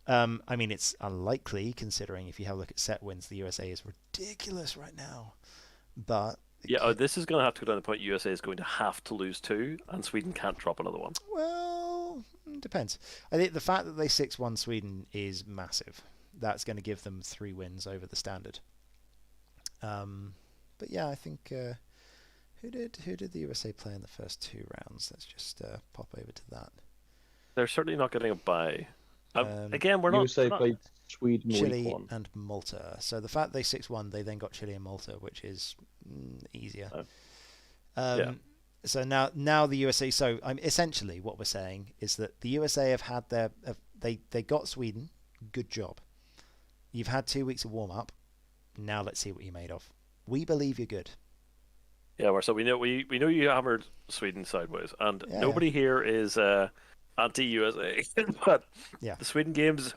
I mean, it's unlikely considering if you have a look at set wins, the USA is ridiculous right now. But yeah, this is going to have to go down the point. USA is going to have to lose 2, and Sweden can't drop another one. Well, it depends. I think the fact that they 6-1 Sweden is massive. That's going to give them 3 wins over the standard. But yeah, I think who did the USA play in the first 2 rounds? Let's just pop over to that. They're certainly not getting a bye. Again, we're not. USA played Sweden Chile week 1. and Malta. So the fact they 6-1, they then got Chile and Malta, which is easier. Yeah. So now the USA. So essentially what we're saying is that the USA have had they got Sweden. Good job. You've had 2 weeks of warm up. Now let's see what you're made of. We believe you're good. Yeah, Marcel, we know you hammered Sweden sideways, and nobody here is anti-USA. But the Sweden games,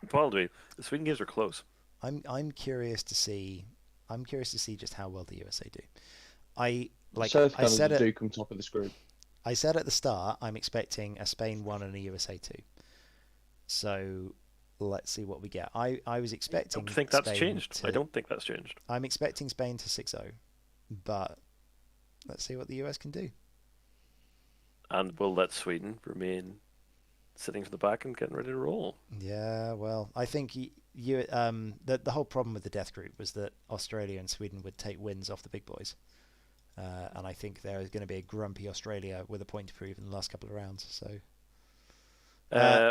apologize me, the Sweden games are close. I'm curious to see. I'm curious to see just how well the USA do. I South I said Canada it. do come top of this group. I said at the start, I'm expecting a Spain 1 and a USA 2. So let's see what we get. I was I expecting don't think that's Spain changed. to. I don't think that's changed. I'm expecting Spain to 6-0, but let's see what the US can do. And we'll let Sweden remain sitting from the back and getting ready to roll. Yeah, well, I think the whole problem with the death group was that Australia and Sweden would take wins off the big boys. And I think there is going to be a grumpy Australia with a point to prove in the last couple of rounds. So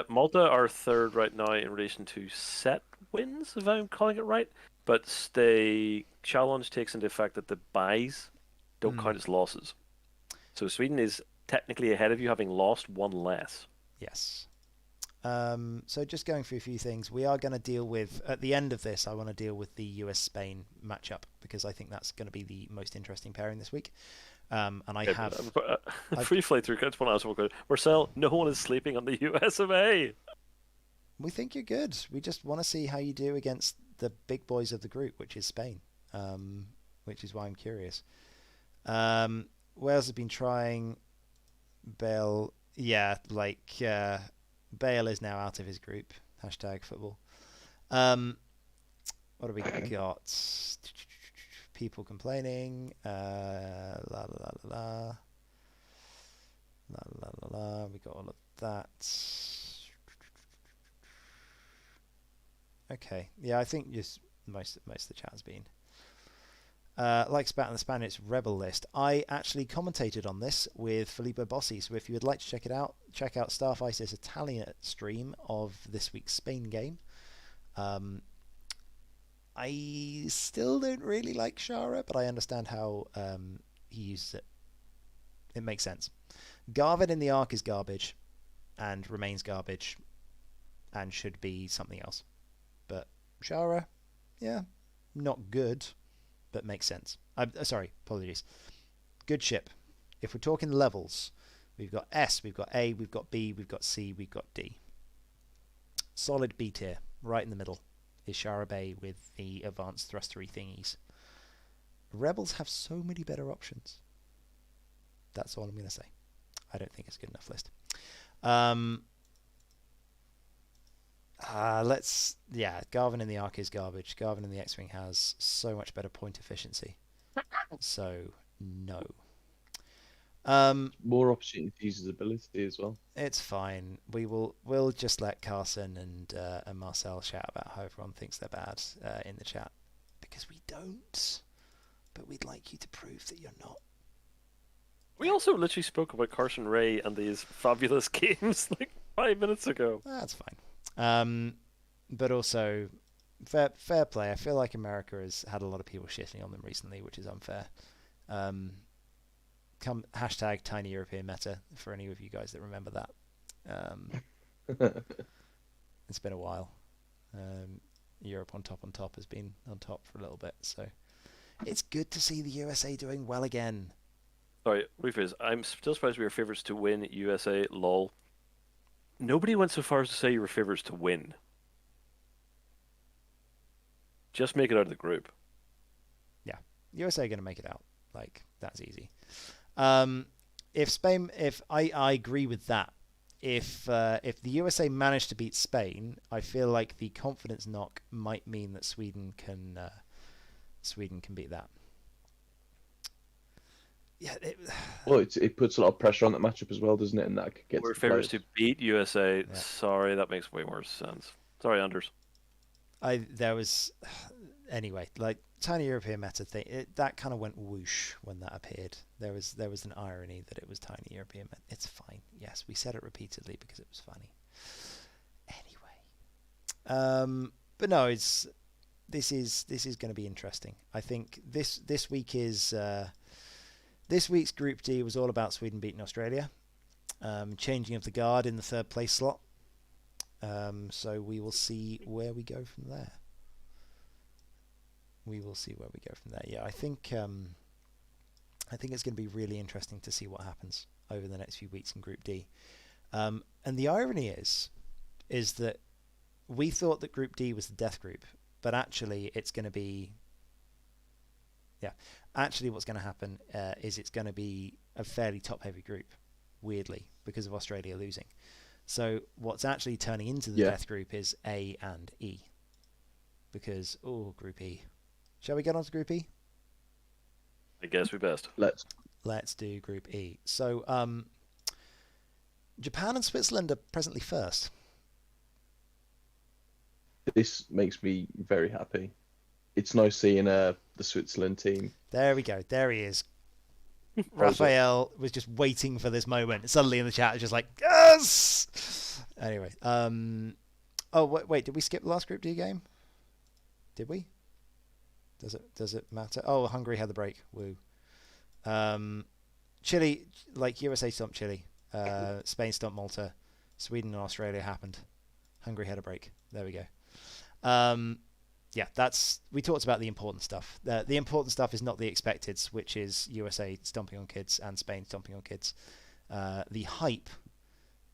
Malta are third right now in relation to set wins, if I'm calling it right. But the challenge takes into effect that the buys don't count as losses. So Sweden is technically ahead of you, having lost one less. yes. So just going through a few things, we are going to deal with, at the end of this, I want to deal with the US-Spain matchup because I think that's going to be the most interesting pairing this week. And I Okay, have... briefly through, I just want to ask one question. Marcel, no one is sleeping on the U.S.A. We think you're good. We just want to see how you do against the big boys of the group, which is Spain, which is why I'm curious. Wales has been trying. Bale, yeah, Bale is now out of his group. Hashtag football. What have we got? People complaining. La la la la la la la la. We got all of that. Okay, yeah, I think just most of the chat has been. Like Spat in the Spanish Rebel list. I actually commentated on this with Filippo Bossi, so if you would like to check it out, check out Starfighter's Italian stream of this week's Spain game. I still don't really like Shara, but I understand how he uses it. It makes sense. Garvin in the Ark is garbage, and remains garbage, and should be something else. But Shara, yeah, not good, but makes sense. Sorry, apologies. Good ship. If we're talking levels, we've got S, we've got A, we've got B, we've got C, we've got D. Solid B tier, right in the middle, is Shara Bay with the advanced thrustery thingies. Rebels have so many better options. That's all I'm going to say. I don't think it's a good enough list. Garvin in the Ark is garbage. Garvin in the X-Wing has so much better point efficiency. So, no. More opportunity to use his ability as well. It's fine. We'll just let Carson and Marcel shout about how everyone thinks they're bad in the chat. Because we don't. But we'd like you to prove that you're not. We also literally spoke about Carson Ray and these fabulous games like 5 minutes ago. That's fine. But also, fair play. I feel like America has had a lot of people shitting on them recently, which is unfair. Hashtag tiny European meta for any of you guys that remember that. It's been a while. Europe on top has been on top for a little bit, so it's good to see the USA doing well again. Sorry, rephrase. I'm still surprised we were favourites to win USA. Lol. Nobody went so far as to say you were favourites to win. Just make it out of the group. Yeah, USA are going to make it out. Like, that's easy. If Spain, I agree with that. If the USA manage to beat Spain, I feel like the confidence knock might mean that Sweden can beat that. Yeah. Well, it puts a lot of pressure on that matchup as well, doesn't it? And that could get. We're favourites to beat USA. Yeah. Sorry, that makes way more sense. Sorry, Anders. Anyway, like tiny European meta thing, that kind of went whoosh when that appeared. There was an irony that it was tiny European meta. It's fine. Yes, we said it repeatedly because it was funny. Anyway, but no, this is going to be interesting. I think this week is this week's Group D was all about Sweden beating Australia, changing of the guard in the third place slot. So we will see where we go from there. Yeah, I think it's going to be really interesting to see what happens over the next few weeks in Group D. And the irony is that we thought that Group D was the death group, but actually it's going to be Yeah. Actually, what's going to happen is it's going to be a fairly top-heavy group, weirdly, because of Australia losing. So what's actually turning into the death group is A and E. Because, Group E. Shall we get on to Group E? I guess we best. Let's do Group E. So, Japan and Switzerland are presently first. This makes me very happy. It's nice seeing the Switzerland team. There we go. There he is. Raphael was just waiting for this moment. Suddenly in the chat, it's just like, yes! Anyway. Oh, wait. Did we skip the last Group D game? Did we? Does it matter? Oh, Hungary had the break. Woo. Chile, like USA stumped Chile. Spain stumped Malta. Sweden and Australia happened. Hungary had a break. There we go. Yeah, we talked about the important stuff. The important stuff is not the expecteds, which is USA stomping on kids and Spain stomping on kids. The hype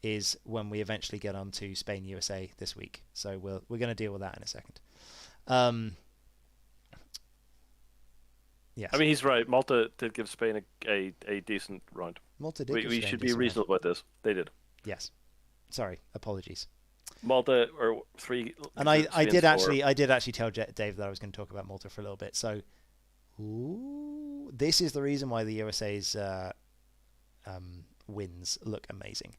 is when we eventually get on to Spain USA this week. So we're going to deal with that in a second. Yes. I mean, he's right. Malta did give Spain a decent round. Malta did. We should be reasonable about this. They did. Yes. Sorry. Apologies. Malta or 3. And I did actually tell Dave that I was going to talk about Malta for a little bit. So, this is the reason why the USA's wins look amazing.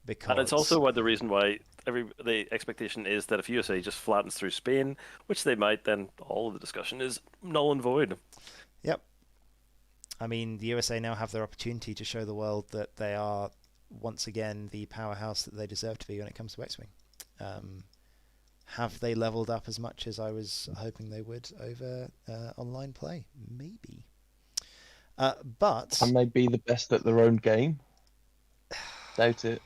Because... And it's also the reason why the expectation is that if USA just flattens through Spain, which they might, then all of the discussion is null and void. Yep. I mean, the USA now have their opportunity to show the world that they are once again the powerhouse that they deserve to be when it comes to X-Wing. Have they leveled up as much as I was hoping they would over online play? Maybe. But... Can they be the best at their own game? Doubt it.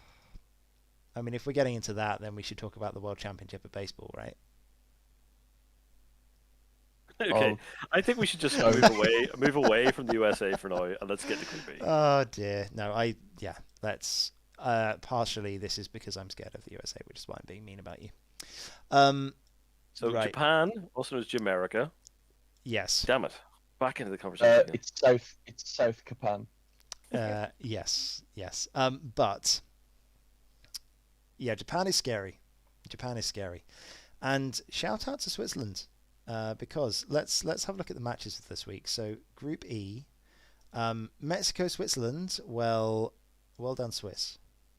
I mean, if we're getting into that, then we should talk about the World Championship of Baseball, right? Okay, I think we should just move away from the USA for now, and let's get to Group B. Oh dear, no, let's. Partially, this is because I'm scared of the USA, which is why I'm being mean about you. So right. Japan, also known as Jamaica. Yes. Damn it! Back into the conversation. It's South Japan. Yes. But yeah, Japan is scary. And shout out to Switzerland. Because let's have a look at the matches for this week. So Group E, Mexico, Switzerland. Well done, Swiss.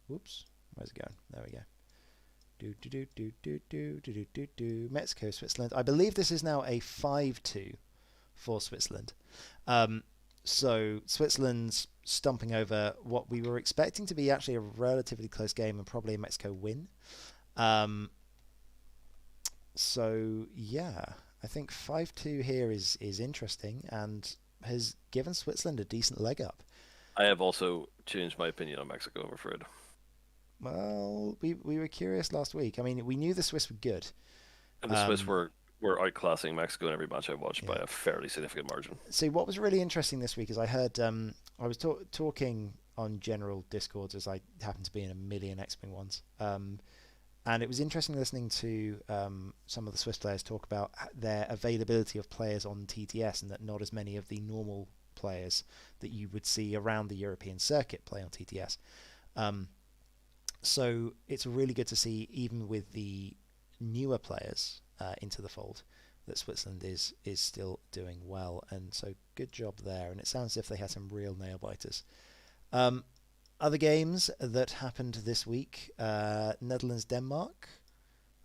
Whoops, where's it going? There we go. Mexico, Switzerland. I believe this is now a 5-2 for Switzerland. So Switzerland's stomping over what we were expecting to be actually a relatively close game and probably a Mexico win. So yeah. I think 5-2 here is interesting and has given Switzerland a decent leg up. I have also changed my opinion on Mexico, I'm afraid. Well, we were curious last week. I mean, we knew the Swiss were good. And the Swiss were outclassing Mexico in every match I watched by a fairly significant margin. See, what was really interesting this week is I heard, I was talking on general Discords as I happened to be in a million X-Wing ones. And it was interesting listening to some of the Swiss players talk about their availability of players on TTS and that not as many of the normal players that you would see around the European circuit play on TTS. So it's really good to see, even with the newer players into the fold, that Switzerland is still doing well. And so good job there. And it sounds as if they had some real nail-biters. Other games that happened this week, Netherlands-Denmark,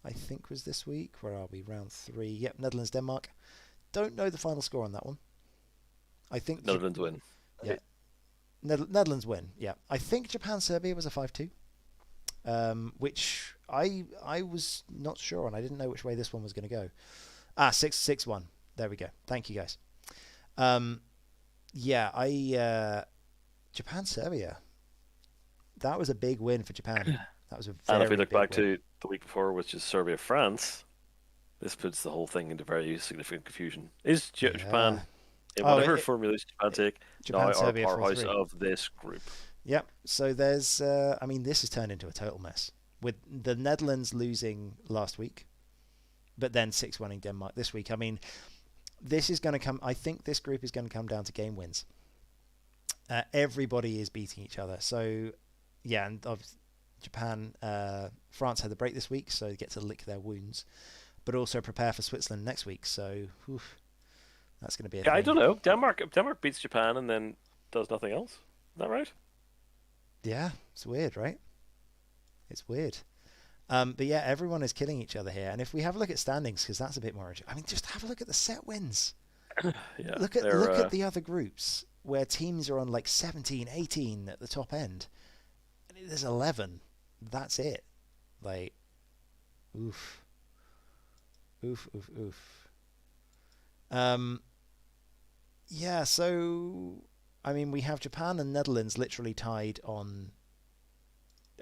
I think was this week. Where are we? Round 3. Yep, Netherlands-Denmark. Don't know the final score on that one. I think Netherlands win. Yeah, Netherlands win. Yeah, I think Japan-Serbia was a 5-2, which I was not sure on. I didn't know which way this one was going to go. 6-1. There we go. Thank you guys. Japan-Serbia. That was a big win for Japan. That was a very And if we look back win. to the week before, which is Serbia-France, this puts the whole thing into very significant confusion. Is Japan, in whatever formulation Japan take, now our powerhouse of this group? Yep. So there's, this has turned into a total mess. With the Netherlands losing last week, but then 6-1 in Denmark this week. I mean, this is going to come. I think this group is going to come down to game wins. Everybody is beating each other. So, yeah, and Japan, France had the break this week, so they get to lick their wounds, but also prepare for Switzerland next week. So, that's going to be a thing. I don't know. Denmark beats Japan and then does nothing else. Is that right? Yeah, it's weird, right? It's weird. But yeah, everyone is killing each other here. And if we have a look at standings, because that's a bit more... I mean, just have a look at the set wins. Yeah. Look at the other groups where teams are on like 17, 18 at the top end. And there's 11. That's it. Like, oof. Oof, oof, oof. Yeah, so... I mean, we have Japan and Netherlands literally tied on...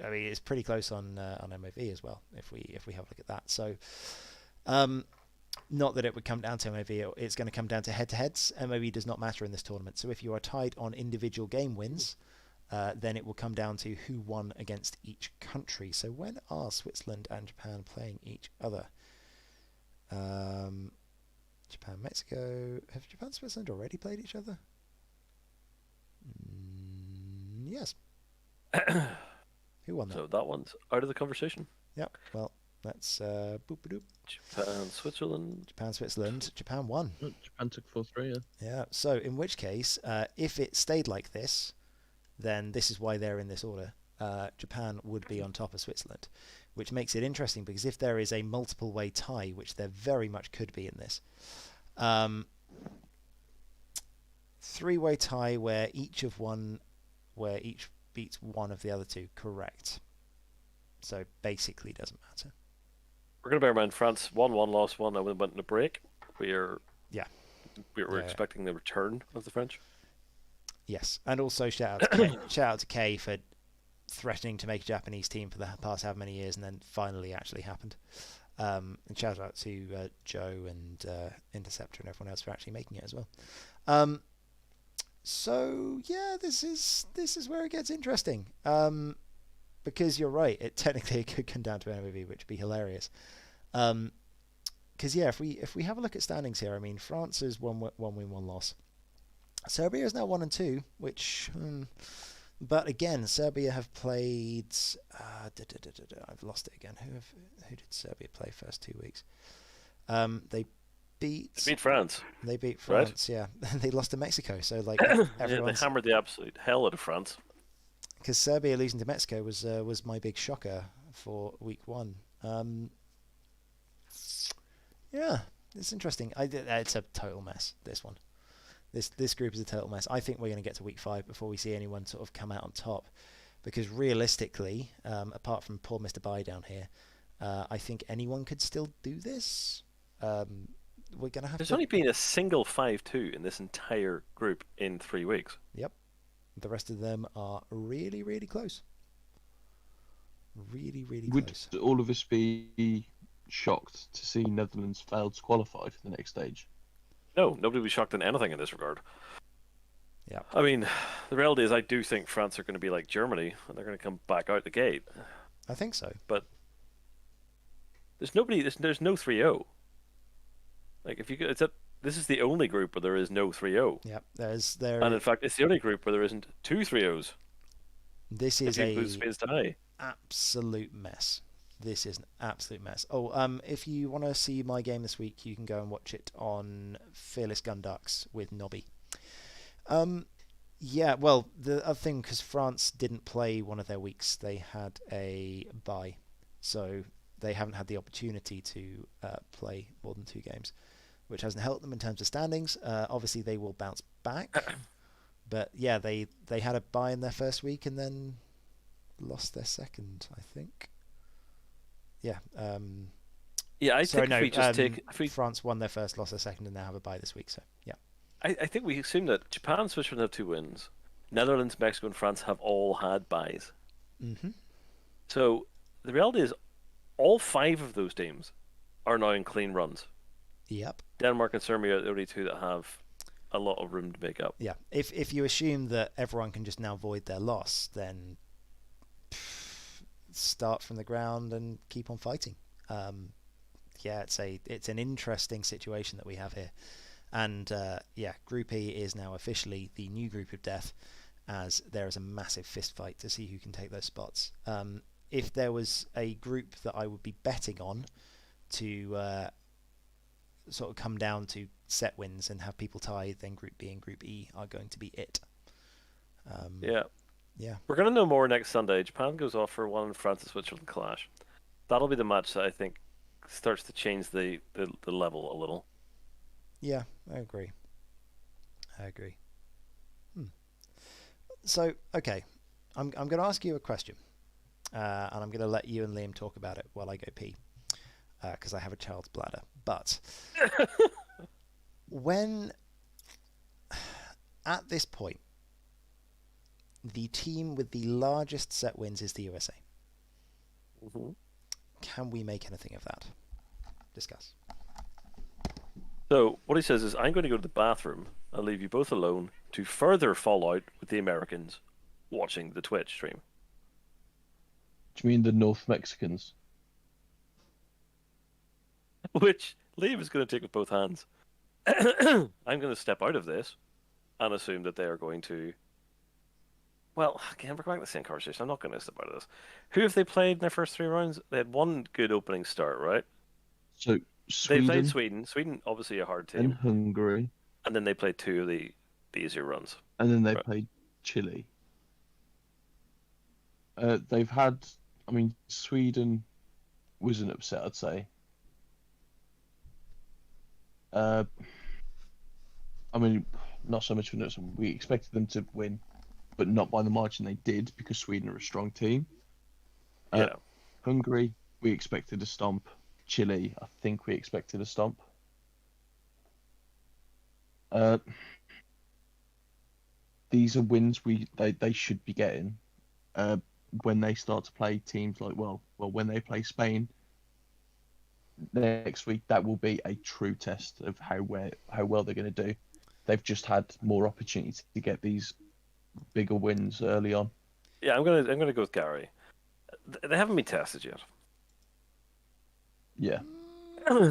I mean, it's pretty close on MOV as well, if we have a look at that. So, not that it would come down to MOV, it's going to come down to head-to-heads. MOV does not matter in this tournament. So if you are tied on individual game wins, then it will come down to who won against each country. So when are Switzerland and Japan playing each other? Japan, Mexico. Have Japan and Switzerland already played each other? Yes. Who won that? So that one's out of the conversation. Yeah, well, that's boop-a-doop. Japan, Switzerland. Japan, Switzerland. Japan won. Japan took 4-3, yeah. Yeah, so in which case, if it stayed like this, then this is why they're in this order. Japan would be on top of Switzerland, which makes it interesting because if there is a multiple-way tie, which there very much could be in this, three-way tie where each beats one of the other two, correct. So basically doesn't matter. We're going to bear in mind France won one, lost one, and we went in a break. We're expecting the return of the French. Yes, and also shout out to Kay for threatening to make a Japanese team for the past how many years, and then finally actually happened. And shout out to Joe and Interceptor and everyone else for actually making it as well. So yeah, this is where it gets interesting. Because you're right, it technically could come down to an MOV, which would be hilarious. Because yeah, if we have a look at standings here, I mean, France is one win, one loss. Serbia is now 1-2, which, but again, Serbia have played. I've lost it again. Who did Serbia play first 2 weeks? They beat France. They beat France, right? Yeah. They lost to Mexico, so like they hammered the absolute hell out of France. Because Serbia losing to Mexico was my big shocker for week one. Yeah, it's interesting. It's a total mess, this one. This group is a total mess. I think we're going to get to week 5 before we see anyone sort of come out on top. Because realistically, apart from poor Mr. Bai down here, I think anyone could still do this. We're going to have There's only been a single 5-2 in this entire group in 3 weeks. Yep. The rest of them are really, really close. Really, really close. Would all of us be shocked to see Netherlands failed to qualify for the next stage? No, nobody will be shocked in anything in this regard. Yeah. I mean, the reality is I do think France are going to be like Germany, and they're going to come back out the gate. I think so. But there's no 3-0. Like, if you could, this is the only group where there is no 3-0. Yeah, and in fact, it's the only group where there isn't 2 3-0s. This is a absolute mess. This is an absolute mess. Oh, if you want to see my game this week, you can go and watch it on Fearless Gun Ducks with Nobby. Yeah, well, the other thing, because France didn't play one of their weeks, they had a bye, so they haven't had the opportunity to play more than 2 games, which hasn't helped them in terms of standings. Obviously, they will bounce back, but yeah, they had a bye in their first week and then lost their second, I think. Yeah. Yeah, I think if we just take... France won their first, lost their second, and now have a bye this week, so yeah. I think we assume that Japan and Switzerland have 2 wins. Netherlands, Mexico, and France have all had byes. Mm-hmm. So the reality is all 5 of those teams are now in clean runs. Yep. Denmark and Serbia are the only 2 that have a lot of room to make up. Yeah. If you assume that everyone can just now void their loss, then start from the ground and keep on fighting. Yeah, it's an interesting situation that we have here. And yeah, Group E is now officially the new group of death, as there is a massive fist fight to see who can take those spots. If there was a group that I would be betting on to sort of come down to set wins and have people tied, then Group B and Group E are going to be it. Yeah. Yeah. We're going to know more next Sunday. Japan goes off for one, and France and Switzerland clash. That'll be the match that I think starts to change the level a little. Yeah, I agree. So, okay, I'm going to ask you a question, and I'm going to let you and Liam talk about it while I go pee, because I have a child's bladder. But when, at this point, the team with the largest set wins is the USA. Mm-hmm. Can we make anything of that? Discuss. So what he says is, I'm going to go to the bathroom. I'll leave you both alone to further fall out with the Americans watching the Twitch stream. Do you mean the North Mexicans? Which Liam is going to take with both hands. I'm going to step out of this and assume that they are going to... Well, again, we're going back to the same conversation. I'm not going to step out of this. Who have they played in their first 3 rounds? They had one good opening start, right? So They Sweden played Sweden. Sweden, obviously a hard and team. Hungary, And then they played 2 of the easier runs. and then they Right. played Chile. They've had, I mean, Sweden was an upset, I'd say. I mean, not so much for us. We expected them to win, but not by the margin they did, because Sweden are a strong team. Yeah. Hungary, we expected a stomp. Chile, I think we expected a stomp. These are wins they should be getting. When they start to play teams like when they play Spain next week, that will be a true test of how well they're going to do. They've just had more opportunity to get these bigger wins early on. Yeah, I'm gonna go with Gary. They haven't been tested yet. Yeah.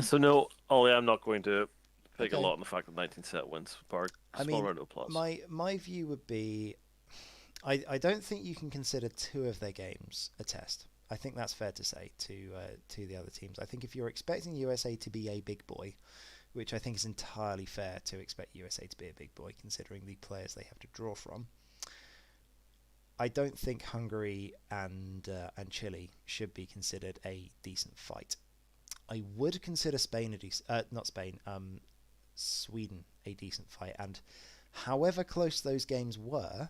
So no, Ollie, I'm not going to pick a Okay. lot on the fact that 19 set wins. Bar I small mean, round of applause. my view would be, I don't think you can consider 2 of their games a test. I think that's fair to say to the other teams. I think if you're expecting USA to be a big boy, which I think is entirely fair to expect USA to be a big boy considering the players they have to draw from, I don't think Hungary and Chile should be considered a decent fight. I would consider Spain a decent, not Spain, Sweden a decent fight, and however close those games were,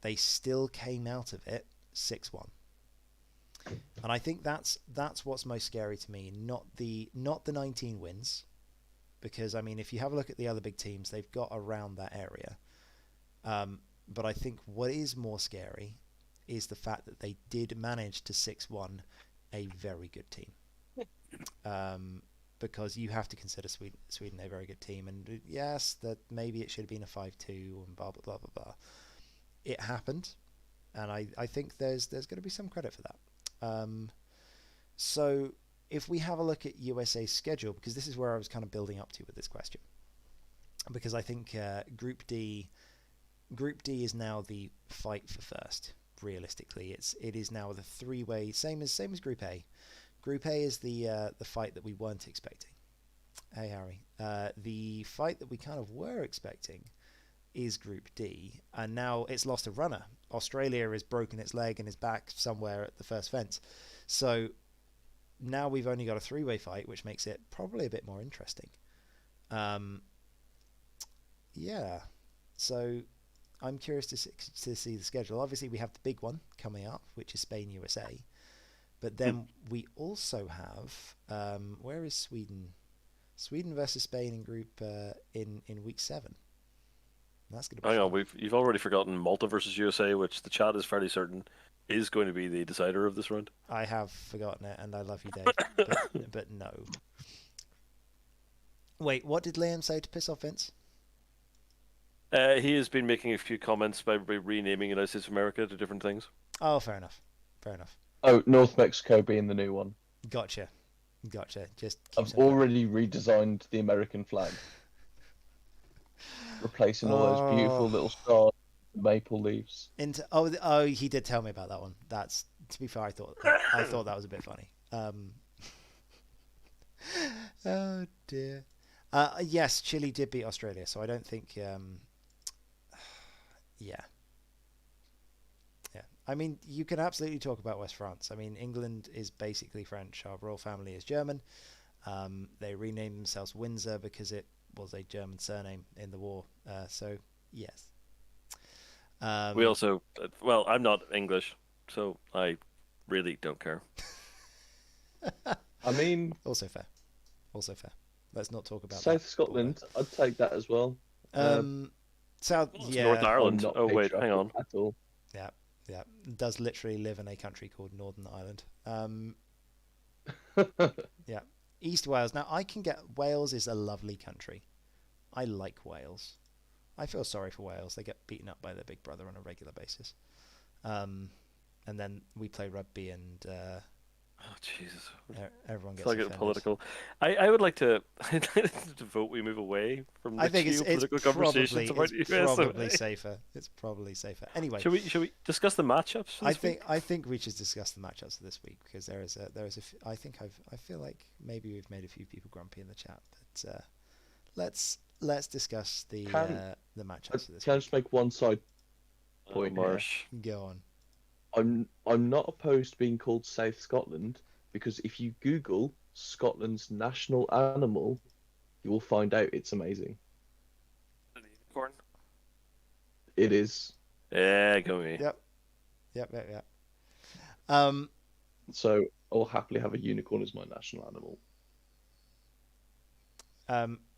they still came out of it 6-1. And I think that's what's most scary to me, not the 19 wins, because I mean if you have a look at the other big teams, they've got around that area. But I think what is more scary is the fact that they did manage to 6-1 a very good team. Because you have to consider Sweden a very good team, and yes, that maybe it should have been a 5-2 and blah blah blah blah blah. It happened, and I think there's going to be some credit for that. So if we have a look at USA's schedule, because this is where I was kind of building up to with this question, because I think Group D is now the fight for first. Realistically, it is now the 3-way, same as Group A. Group A is the fight that we weren't expecting. Hey Harry, the fight that we kind of were expecting is Group D, and now it's lost a runner. Australia has broken its leg and is back somewhere at the first fence. So now we've only got a 3-way fight, which makes it probably a bit more interesting. Yeah, so I'm curious to see the schedule. Obviously, we have the big one coming up, which is Spain USA. But then we also have where is Sweden? Sweden versus Spain in group in week 7. That's going to be. Hang on, you've already forgotten Malta versus USA, which the chat is fairly certain is going to be the decider of this round. I have forgotten it, and I love you, Dave, but no. Wait, what did Liam say to piss off Vince? He has been making a few comments by renaming United States of America to different things. Oh, fair enough. Oh, North Mexico being the new one. Gotcha. Just I've already redesigned the American flag. replacing all those beautiful little stars, maple leaves. He did tell me about that one. That's, to be fair, I thought that was a bit funny. Oh dear. Yes, Chile did beat Australia, so I don't think. Yeah. Yeah. I mean, you can absolutely talk about West France. I mean, England is basically French. Our royal family is German. They renamed themselves Windsor because it was a German surname in the war. So yes. We also, well, I'm not English, so I really don't care. I mean, Also fair. Also fair. Let's not talk about South that. Scotland, I'd take that as well. South, Well, it's yeah. Northern I'm Ireland. not Oh wait, hang patriotic on. at all. Yeah, yeah. Does literally live in a country called Northern Ireland. Yeah. East Wales. Now, I can get... Wales is a lovely country. I like Wales. I feel sorry for Wales. They get beaten up by their big brother on a regular basis. And then we play rugby and Oh Jesus! everyone It's gets not getting offended. political. I would like to to vote we move away from the I think it's geopolitical conversations about probably U.S.A. safer. It's probably safer. Anyway, Should we discuss the matchups for this week? I think we should discuss the matchups for this week because I think I feel like maybe we've made a few people grumpy in the chat, but let's discuss the matchups for this Can I week. just make one side point here? Marsh. Go on. I'm not opposed to being called South Scotland because if you Google Scotland's national animal, you will find out it's amazing. Unicorn. It is. Yeah, go me. Yep. So I'll happily have a unicorn as my national animal.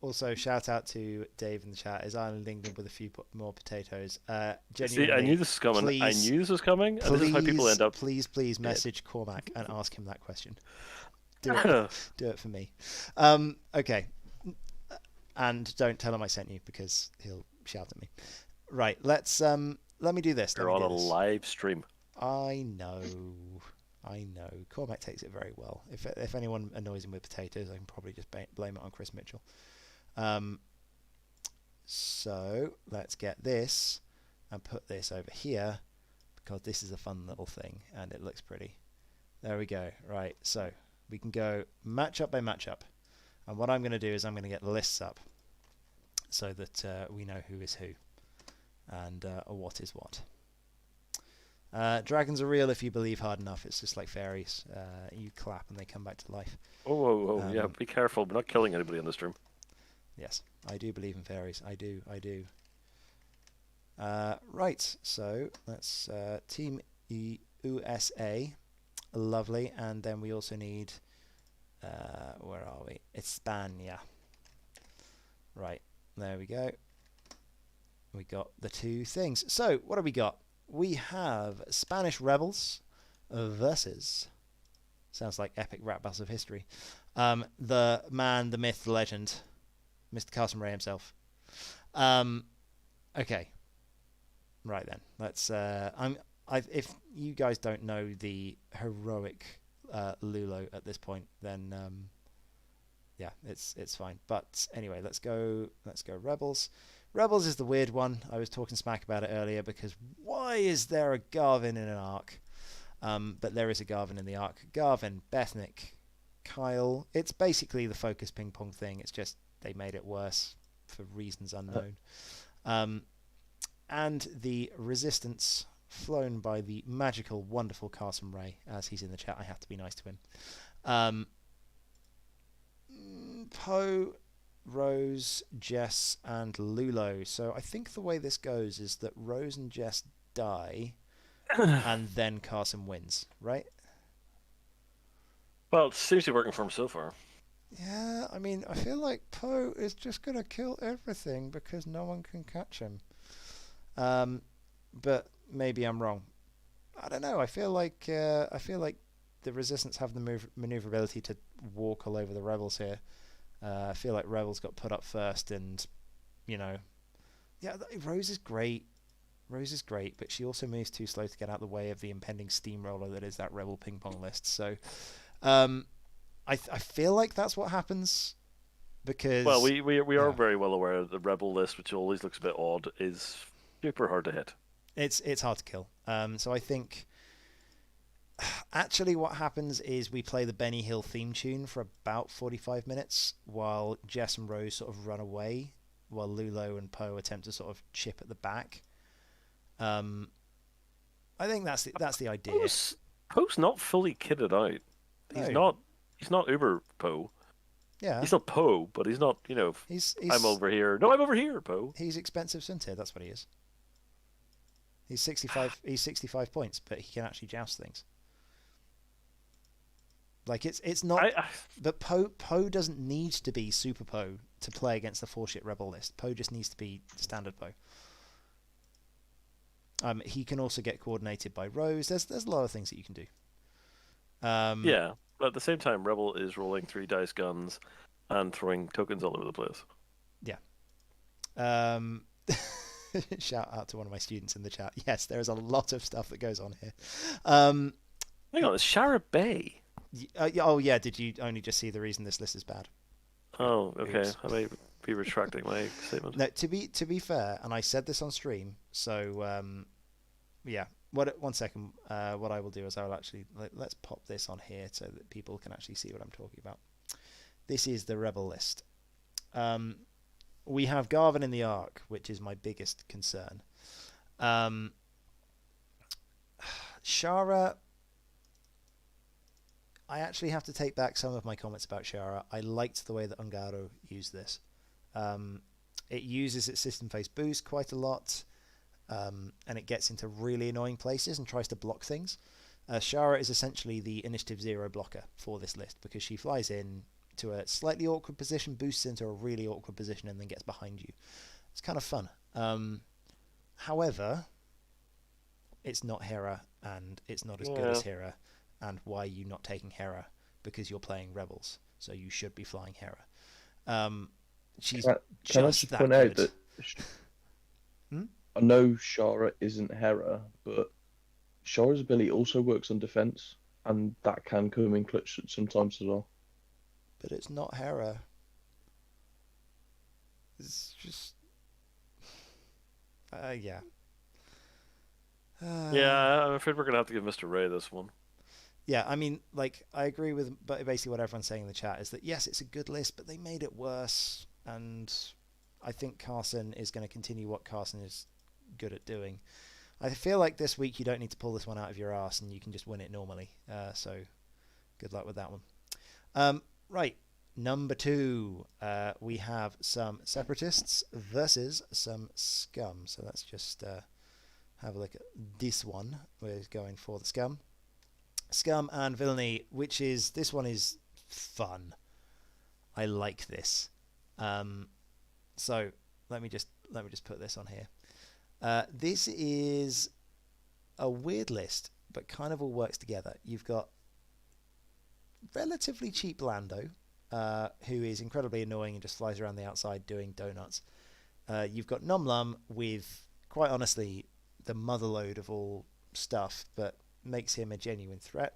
Also, shout out to Dave in the chat. Is Ireland England with a few more potatoes? See, Genuinely, I knew this was coming. please, I knew this was coming. And this is how people end up. Please message Cormac and ask him that question. Do it for me. Okay. And don't tell him I sent you because he'll shout at me. Right, let me do this. You're on a live stream. I know. Cormac takes it very well. If anyone annoys him with potatoes, I can probably just blame it on Chris Mitchell. So let's get this and put this over here because this is a fun little thing and it looks pretty. There we go. Right, so we can go matchup by matchup. And what I'm going to do is I'm going to get the lists up so that we know who is who and what is what. Dragons are real if you believe hard enough. It's just like fairies. You clap and they come back to life. Oh, yeah, be careful. We're not killing anybody in this stream. Yes, I do believe in fairies. I do. Right, so that's Team U.S.A. Lovely. And then we also need... where are we? España. Right, there we go. We got the two things. So, what have we got? We have Spanish Rebels versus... Sounds like epic rap battles of history. The man, the myth, the legend, Mr. Carson Ray himself. Okay. Right then. Let's... if you guys don't know the heroic Lulo at this point, then yeah, it's fine. But anyway, let's go Rebels. Rebels is the weird one. I was talking smack about it earlier because why is there a Garvin in an arc? But there is a Garvin in the arc. Garvin, Bethnick, Kyle. It's basically the focus ping pong thing. It's just they made it worse for reasons unknown. And the Resistance, flown by the magical, wonderful Carson Ray. As he's in the chat, I have to be nice to him. Poe, Rose, Jess, and Lulo. So I think the way this goes is that Rose and Jess die, and then Carson wins, right? Well, it seems to be working for him so far. Yeah, I mean, I feel like Poe is just going to kill everything because no one can catch him. But maybe I'm wrong. I don't know. I feel like the Resistance have the maneuverability to walk all over the Rebels here. I feel like Rebels got put up first, and yeah, Rose is great. But she also moves too slow to get out of the way of the impending steamroller that is that Rebel ping pong list. So, I feel like that's what happens. because Well, we are yeah. very well aware that the rebel list, which always looks a bit odd, is super hard to hit. It's hard to kill. So I think actually what happens is we play the Benny Hill theme tune for about 45 minutes while Jess and Rose sort of run away while Lulo and Poe attempt to sort of chip at the back. I think that's the idea. Poe's not fully kitted out. No. He's not Uber Poe. Yeah. He's not Poe, but he's not, He's I'm over here. No, I'm over here, Poe. He's expensive Suntir, that's what he is. He's 65 points, but he can actually joust things. Like it's not but Poe doesn't need to be Super Poe to play against the 4-ship rebel list. Poe just needs to be standard Poe. He can also get coordinated by Rose. There's a lot of things that you can do. Yeah, but at the same time, Rebel is rolling 3 dice guns and throwing tokens all over the place. Yeah. Shout out to one of my students in the chat. Yes, there is a lot of stuff that goes on here. Hang on, it's Shara Bay. Oh yeah, did you only just see the reason this list is bad? Oh, okay. Oops. I may be retracting my statement. No, to be fair, and I said this on stream, so yeah. One second. What I will do is I will actually let's pop this on here so that people can actually see what I'm talking about. This is the rebel list. We have Garvin in the Ark, which is my biggest concern. Shara. I actually have to take back some of my comments about Shara. I liked the way that Ungaro used this. It uses its system phase boost quite a lot, and it gets into really annoying places and tries to block things. Shara is essentially the initiative 0 blocker for this list because she flies in to a slightly awkward position, boosts into a really awkward position, and then gets behind you. It's kind of fun. However, it's not Hera, and it's not as good as Hera. And why are you not taking Hera? Because you're playing Rebels, so you should be flying Hera. She's Can I just that point good. out that I know Shara isn't Hera, but Shara's ability also works on defense, and that can come in clutch sometimes as well. But it's not Hera. It's just... yeah. Yeah, I'm afraid we're going to have to give Mr. Ray this one. Yeah, I mean, like, I agree with basically what everyone's saying in the chat is that, yes, it's a good list, but they made it worse, and I think Carson is going to continue what Carson is good at doing. I feel like this week you don't need to pull this one out of your arse, and you can just win it normally, so good luck with that one. Right, number 2, we have some Separatists versus some Scum, so let's just have a look at this one. We're going for the Scum. Scum and Villainy, this one is fun. I like this. So let me just put this on here. This is a weird list, but kind of all works together. You've got relatively cheap Lando, who is incredibly annoying and just flies around the outside doing donuts. You've got Num Lum with, quite honestly, the motherlode of all stuff, but makes him a genuine threat.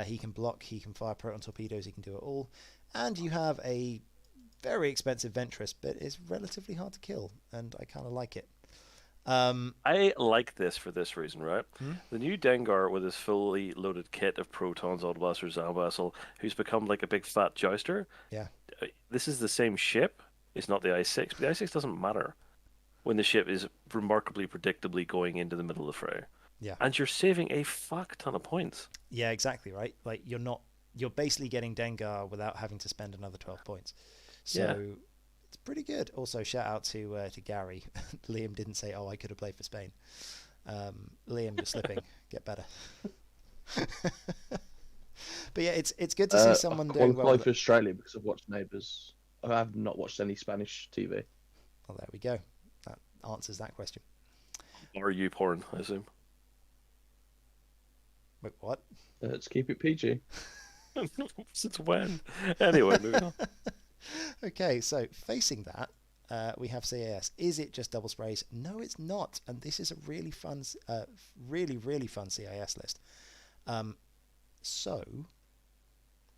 He can block, he can fire proton torpedoes, he can do it all. And you have a very expensive Ventress, but it's relatively hard to kill, and I kind of like it. I like this for this reason, right? The new Dengar with his fully loaded kit of protons, Odd Blaster, Zambasel, who's become like a big fat jouster. Yeah. This is the same ship. It's not the I-6, but the I-6 doesn't matter when the ship is remarkably predictably going into the middle of the fray. Yeah. And you're saving a fuck ton of points. Yeah, exactly, right? Like, you're basically getting Dengar without having to spend another 12 points. So it's pretty good. Also, shout out to Gary. Liam didn't say, "Oh, I could have played for Spain." Liam, you're slipping. Get better. But yeah, it's good to see someone doing well. I qualify for Australia because I've watched Neighbours. I have not watched any Spanish TV. Well, there we go. That answers that question. Or you porn, I assume. Wait, what? Let's keep it PG. Since when? Anyway, moving on. Okay, so facing that, we have CAS. Is it just double sprays? No, it's not. And this is a really fun, really fun CAS list. So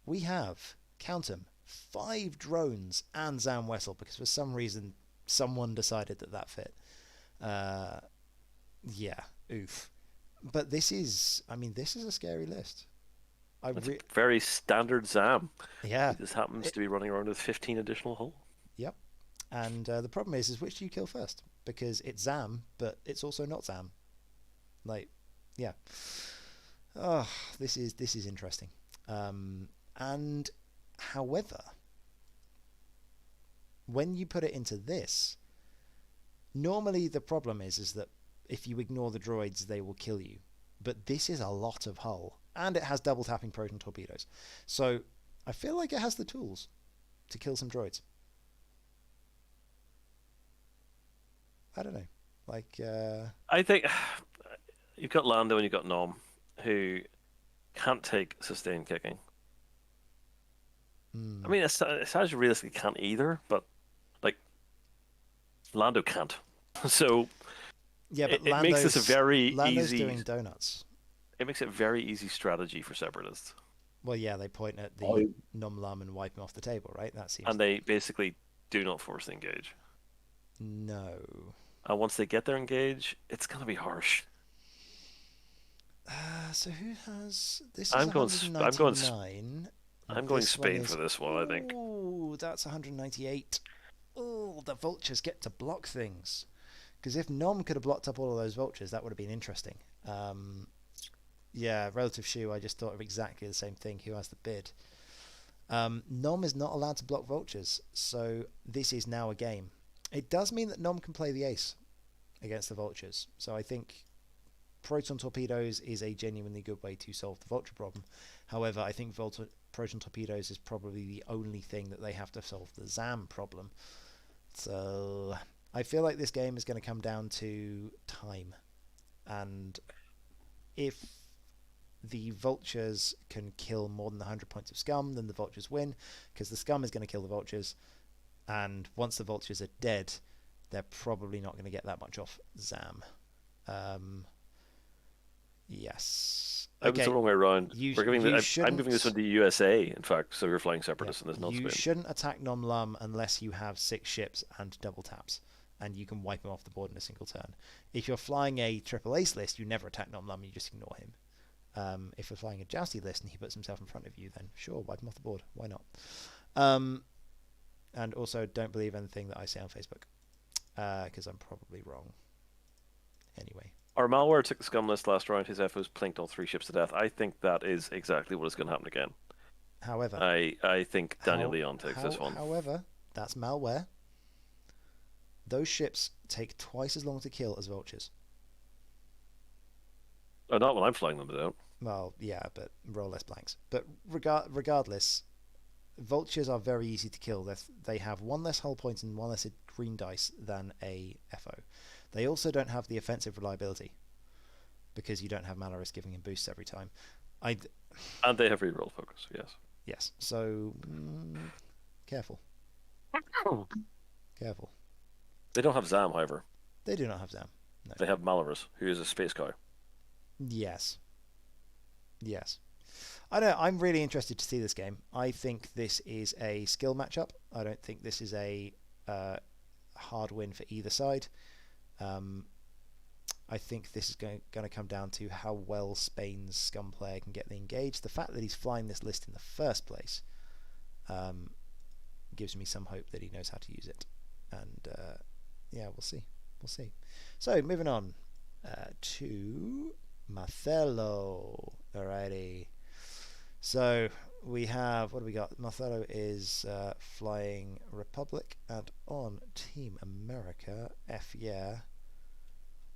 we have, count 'em, 5 drones and Zam Wessel because for some reason someone decided that fit. Yeah, oof. But this is a scary list. It's very standard Zam. Yeah. He just happens to be running around with 15 additional hull. Yep. And the problem is which do you kill first? Because it's Zam, but it's also not Zam. Like, yeah. Oh, this is interesting. And however, when you put it into this, normally the problem is that if you ignore the droids, they will kill you. But this is a lot of hull, and it has double tapping proton torpedoes. So I feel like it has the tools to kill some droids. I don't know. Like, I think you've got Lando and you've got Nom, who can't take sustained kicking. I mean, Asajj realistically can't either, but like Lando can't. So yeah, but it makes this a very Lando's easy. doing donuts. It makes it a very easy strategy for separatists. Well, yeah, they point at the Nom Lam and wipe him off the table, right? That seems. And they basically do not force the engage. No. And once they get their engage, it's going to be harsh. So who has this? I'm going This Spain is, for this one, I think. Ooh, that's 198. Oh, the vultures get to block things. Because if Nom could have blocked up all of those vultures, that would have been interesting. Yeah, relative shoe. I just thought of exactly the same thing. Who has the bid? Nom is not allowed to block vultures, so this is now a game. It does mean that Nom can play the ace against the vultures. So I think proton torpedoes is a genuinely good way to solve the vulture problem. However, I think proton torpedoes is probably the only thing that they have to solve the Zam problem. So I feel like this game is going to come down to time. And if the vultures can kill more than 100 points of scum, then the vultures win, because the scum is going to kill the vultures. And once the vultures are dead, they're probably not going to get that much off Zam. Yes. I was the wrong way around. I'm giving this one to U.S.A. in fact, so you're flying separatists and there's not Spain. You shouldn't attack Nom Lam unless you have 6 ships and double taps, and you can wipe him off the board in a single turn. If you're flying a triple ace list, you never attack Nom Lam, you just ignore him. If you're flying a jousty list and he puts himself in front of you, then sure, wipe him off the board. Why not? And also, don't believe anything that I say on Facebook, because I'm probably wrong. Anyway. Our malware took the scum list last round. His FOs plinked all 3 ships to death. I think that is exactly what is going to happen again. However, I think Daniel Leon takes this one. However, that's malware. Those ships take twice as long to kill as vultures. Oh, not when I'm flying them, they don't. Well, yeah, but roll less blanks. But regardless, vultures are very easy to kill. They have 1 less hull point and 1 less green dice than a FO. They also don't have the offensive reliability because you don't have mana risk giving him boosts every time. And they have reroll focus, yes. Yes, so careful. Careful. They don't have Zam, however. They do not have Zam. No. They have Malorus, who is a space cow. Yes. Yes. I know. I'm really interested to see this game. I think this is a skill matchup. I don't think this is a hard win for either side. I think this is going to come down to how well Spain's scum player can get the engage. The fact that he's flying this list in the first place gives me some hope that he knows how to use it. And yeah, we'll see. We'll see. So moving on to Marcelo. Alrighty. So we have, what do we got? Marcelo is flying Republic, and on Team America, yeah,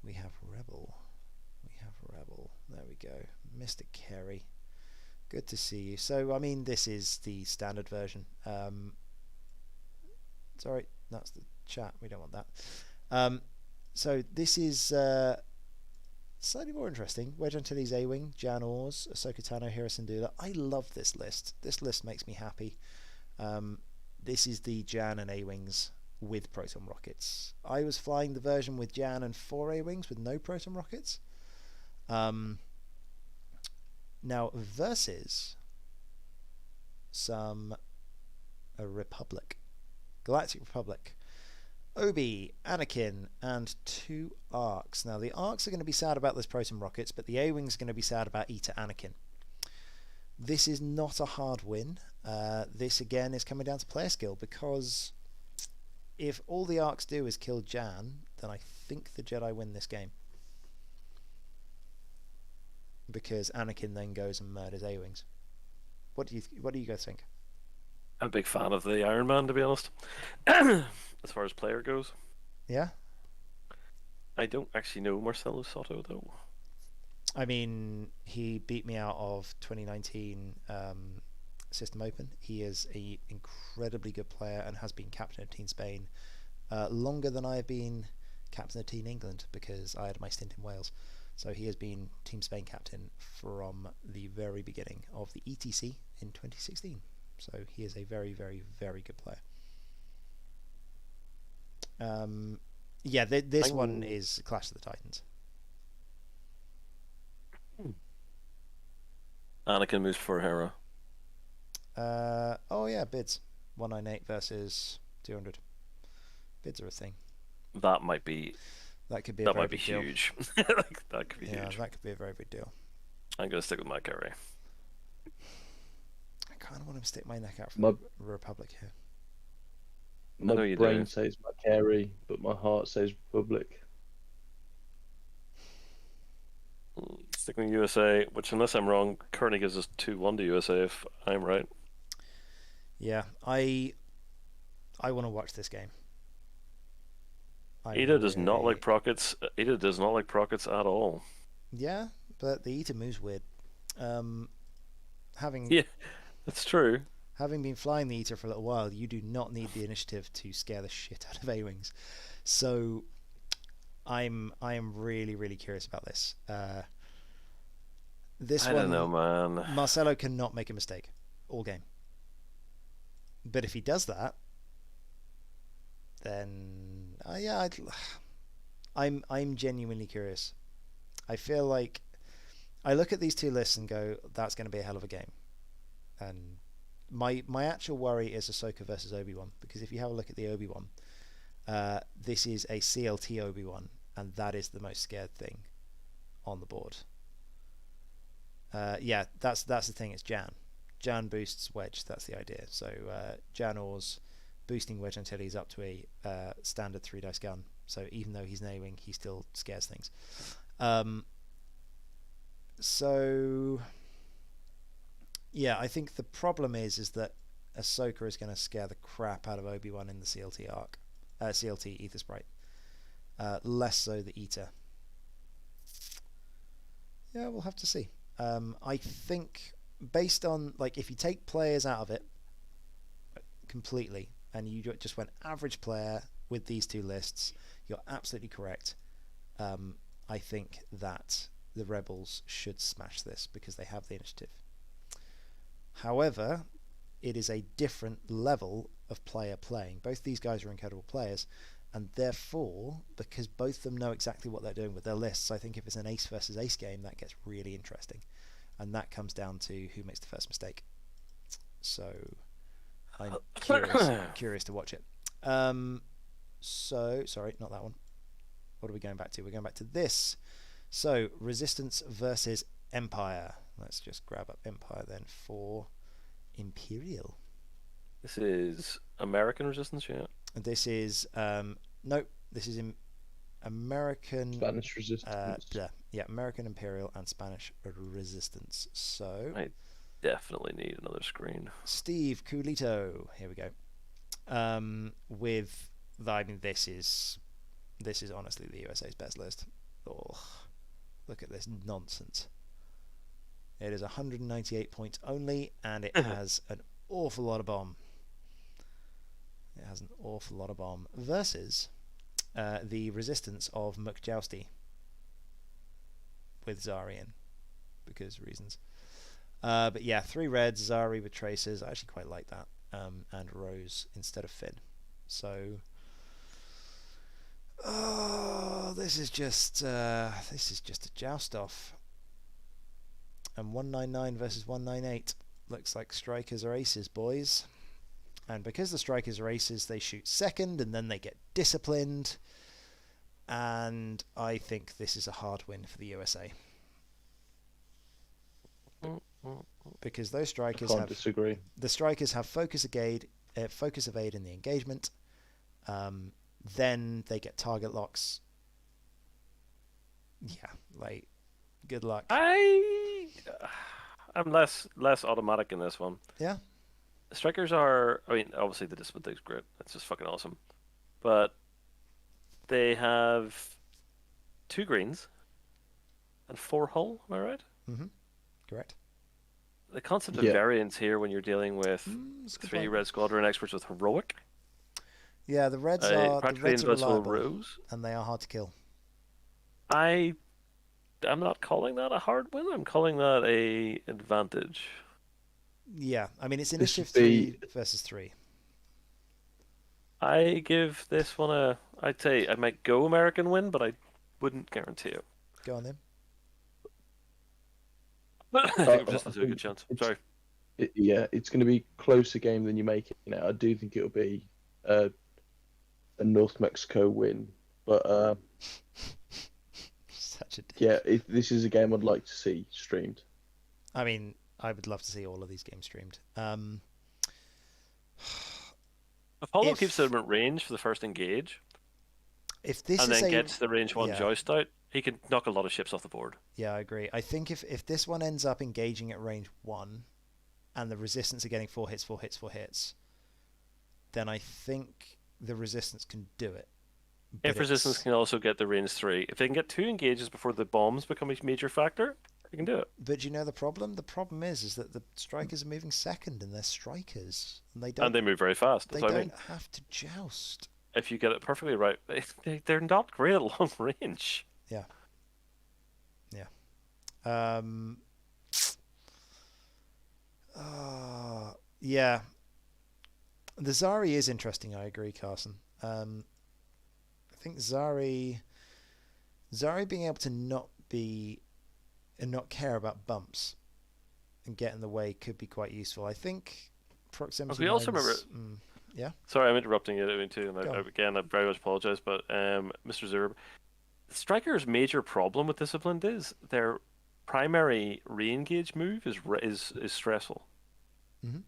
we have Rebel. There we go. Mr. Kerry. Good to see you. So, I mean, this is the standard version. Sorry, that's the chat. We don't want that. So this is slightly more interesting. Wedge Antilles A-Wing, Jan Ors, Ahsoka Tano, Hera Syndulla. I love this list. This list makes me happy. This is the Jan and A-Wings with proton rockets. I was flying the version with Jan and 4 A-Wings with no proton rockets. Now, versus some a republic. Galactic Republic. Obi, Anakin, and 2 Arcs. Now, the Arcs are going to be sad about this Proton Rockets, but the A-Wings are going to be sad about Eta Anakin. This is not a hard win. This, again, is coming down to player skill, because if all the Arcs do is kill Jan, then I think the Jedi win this game. Because Anakin then goes and murders A-Wings. What do you guys think? I'm a big fan of the Iron Man, to be honest. As far as player goes. Yeah? I don't actually know Marcelo Soto, though. I mean, he beat me out of 2019 System Open. He is an incredibly good player and has been captain of Team Spain longer than I have been captain of Team England, because I had my stint in Wales. So he has been Team Spain captain from the very beginning of the ETC in 2016. So he is a very, very, very good player. This one is Clash of the Titans. Anakin moves for Hera. Bids. 198 versus 200. Bids are a thing. That might be. That could be. That might be huge. That could be huge. Yeah, that could be a very big deal. I'm gonna stick with my carry. I kind of want to stick my neck out for the Republic here. My brain says my carry, but my heart says Republic. Sticking with USA, which, unless I'm wrong, currently gives us 2-1 to USA, if I'm right. Yeah, I want to watch this game. Ida does not like Prockets. Ida does not like Prockets at all. Yeah, but the Ida moves weird. Yeah, that's true. Having been flying the Eater for a little while, you do not need the initiative to scare the shit out of A-Wings. So I am really, really curious about this. I don't know, man. Marcelo cannot make a mistake all game. But if he does that, then I'm genuinely curious. I feel like I look at these 2 lists and go, that's going to be a hell of a game. And my actual worry is Ahsoka versus Obi-Wan, because if you have a look at the Obi-Wan, this is a CLT Obi-Wan, and that is the most scared thing on the board. That's the thing. It's Jan. Jan boosts Wedge. That's the idea. So Jan Orr's boosting Wedge until he's up to a standard 3-dice gun. So even though he's an A-Wing, he still scares things. I think the problem is that Ahsoka is going to scare the crap out of Obi-Wan in the CLT arc, CLT Ether Sprite. Less so the Eater. Yeah, we'll have to see. I think based on, like, if you take players out of it completely and you just went average player with these 2 lists, you're absolutely correct. I think that the Rebels should smash this because they have the initiative. However, it is a different level of player playing. Both these guys are incredible players, and therefore, because both of them know exactly what they're doing with their lists, I think if it's an ace versus ace game, that gets really interesting. And that comes down to who makes the first mistake. So I'm curious to watch it. Sorry, not that one. What are we going back to? We're going back to this. So, Resistance versus Empire. Let's just grab up Empire then for Imperial. This is American Resistance, yeah? This is, nope, this is American... Spanish Resistance. American Imperial and Spanish Resistance. So... I definitely need another screen. Steve Culito. Here we go. This is honestly the U.S.A.'s best list. Oh, look at this nonsense. It is 198 points only, and it has an awful lot of bomb. It has an awful lot of bomb versus the Resistance of McJousty with Zarian, because reasons. But yeah, 3 reds, Zari with tracers. I actually quite like that, and Rose instead of Finn. So, this is just a joust off. And 199 versus 198 looks like strikers are aces, boys. And because the strikers are aces, they shoot second, and then they get disciplined. And I think this is a hard win for the USA. Because those I strikers can't have disagree. the strikers have focus evade in the engagement. Then they get target locks. Yeah, like good luck. I'm less automatic in this one. Yeah. Strikers are, I mean, obviously the discipline thing's great. It's just fucking awesome. But they have 2 greens and 4 hull, am I right? Mm-hmm. Correct. The concept of Yeah. variance here when you're dealing with That's a good 3 point. red squadron experts with heroic, Yeah, the Reds are practically invincible reliable, rows. and they are hard to kill. I'm not calling that a hard win. I'm calling that a advantage. Yeah, I mean it's This initiative would be- 3 versus 3. I give this one I'd say I might go American win, but I wouldn't guarantee it. Go on then. I think resistance is a good chance. Sorry. It's going to be closer game than you make it. I do think it'll be a North Mexico win, but Such a dick. yeah, this is a game I'd like to see streamed. I mean, I would love to see all of these games streamed. Apollo If- keeps them at range for the first engage, If this and is then a gets the range 1 yeah. joust out, he can knock a lot of ships off the board. Yeah, I agree. I think if this one ends up engaging at range 1 and the resistance are getting 4 hits, 4 hits, 4 hits, then I think the resistance can do it. But If resistance it's- can also get the range 3, if they can get 2 engages before the bombs become a major factor, they can do it. But you know the problem? The problem is that the strikers are moving second and they're strikers. And they don't, And they move very fast. they That's what I don't mean. have to joust. If you get it perfectly right, they're not great at long range. Yeah. Yeah. Yeah. The Zari is interesting, I agree, Carson. I think Zari being able to not care about bumps and get in the way could be quite useful. I think proximity. We also mines- remember- yeah. Sorry, I'm interrupting you too. Go on. Again, I very much apologize, but Mr. Zerb, Striker's major problem with Disciplined is their primary re-engage move is stressful. Mhm.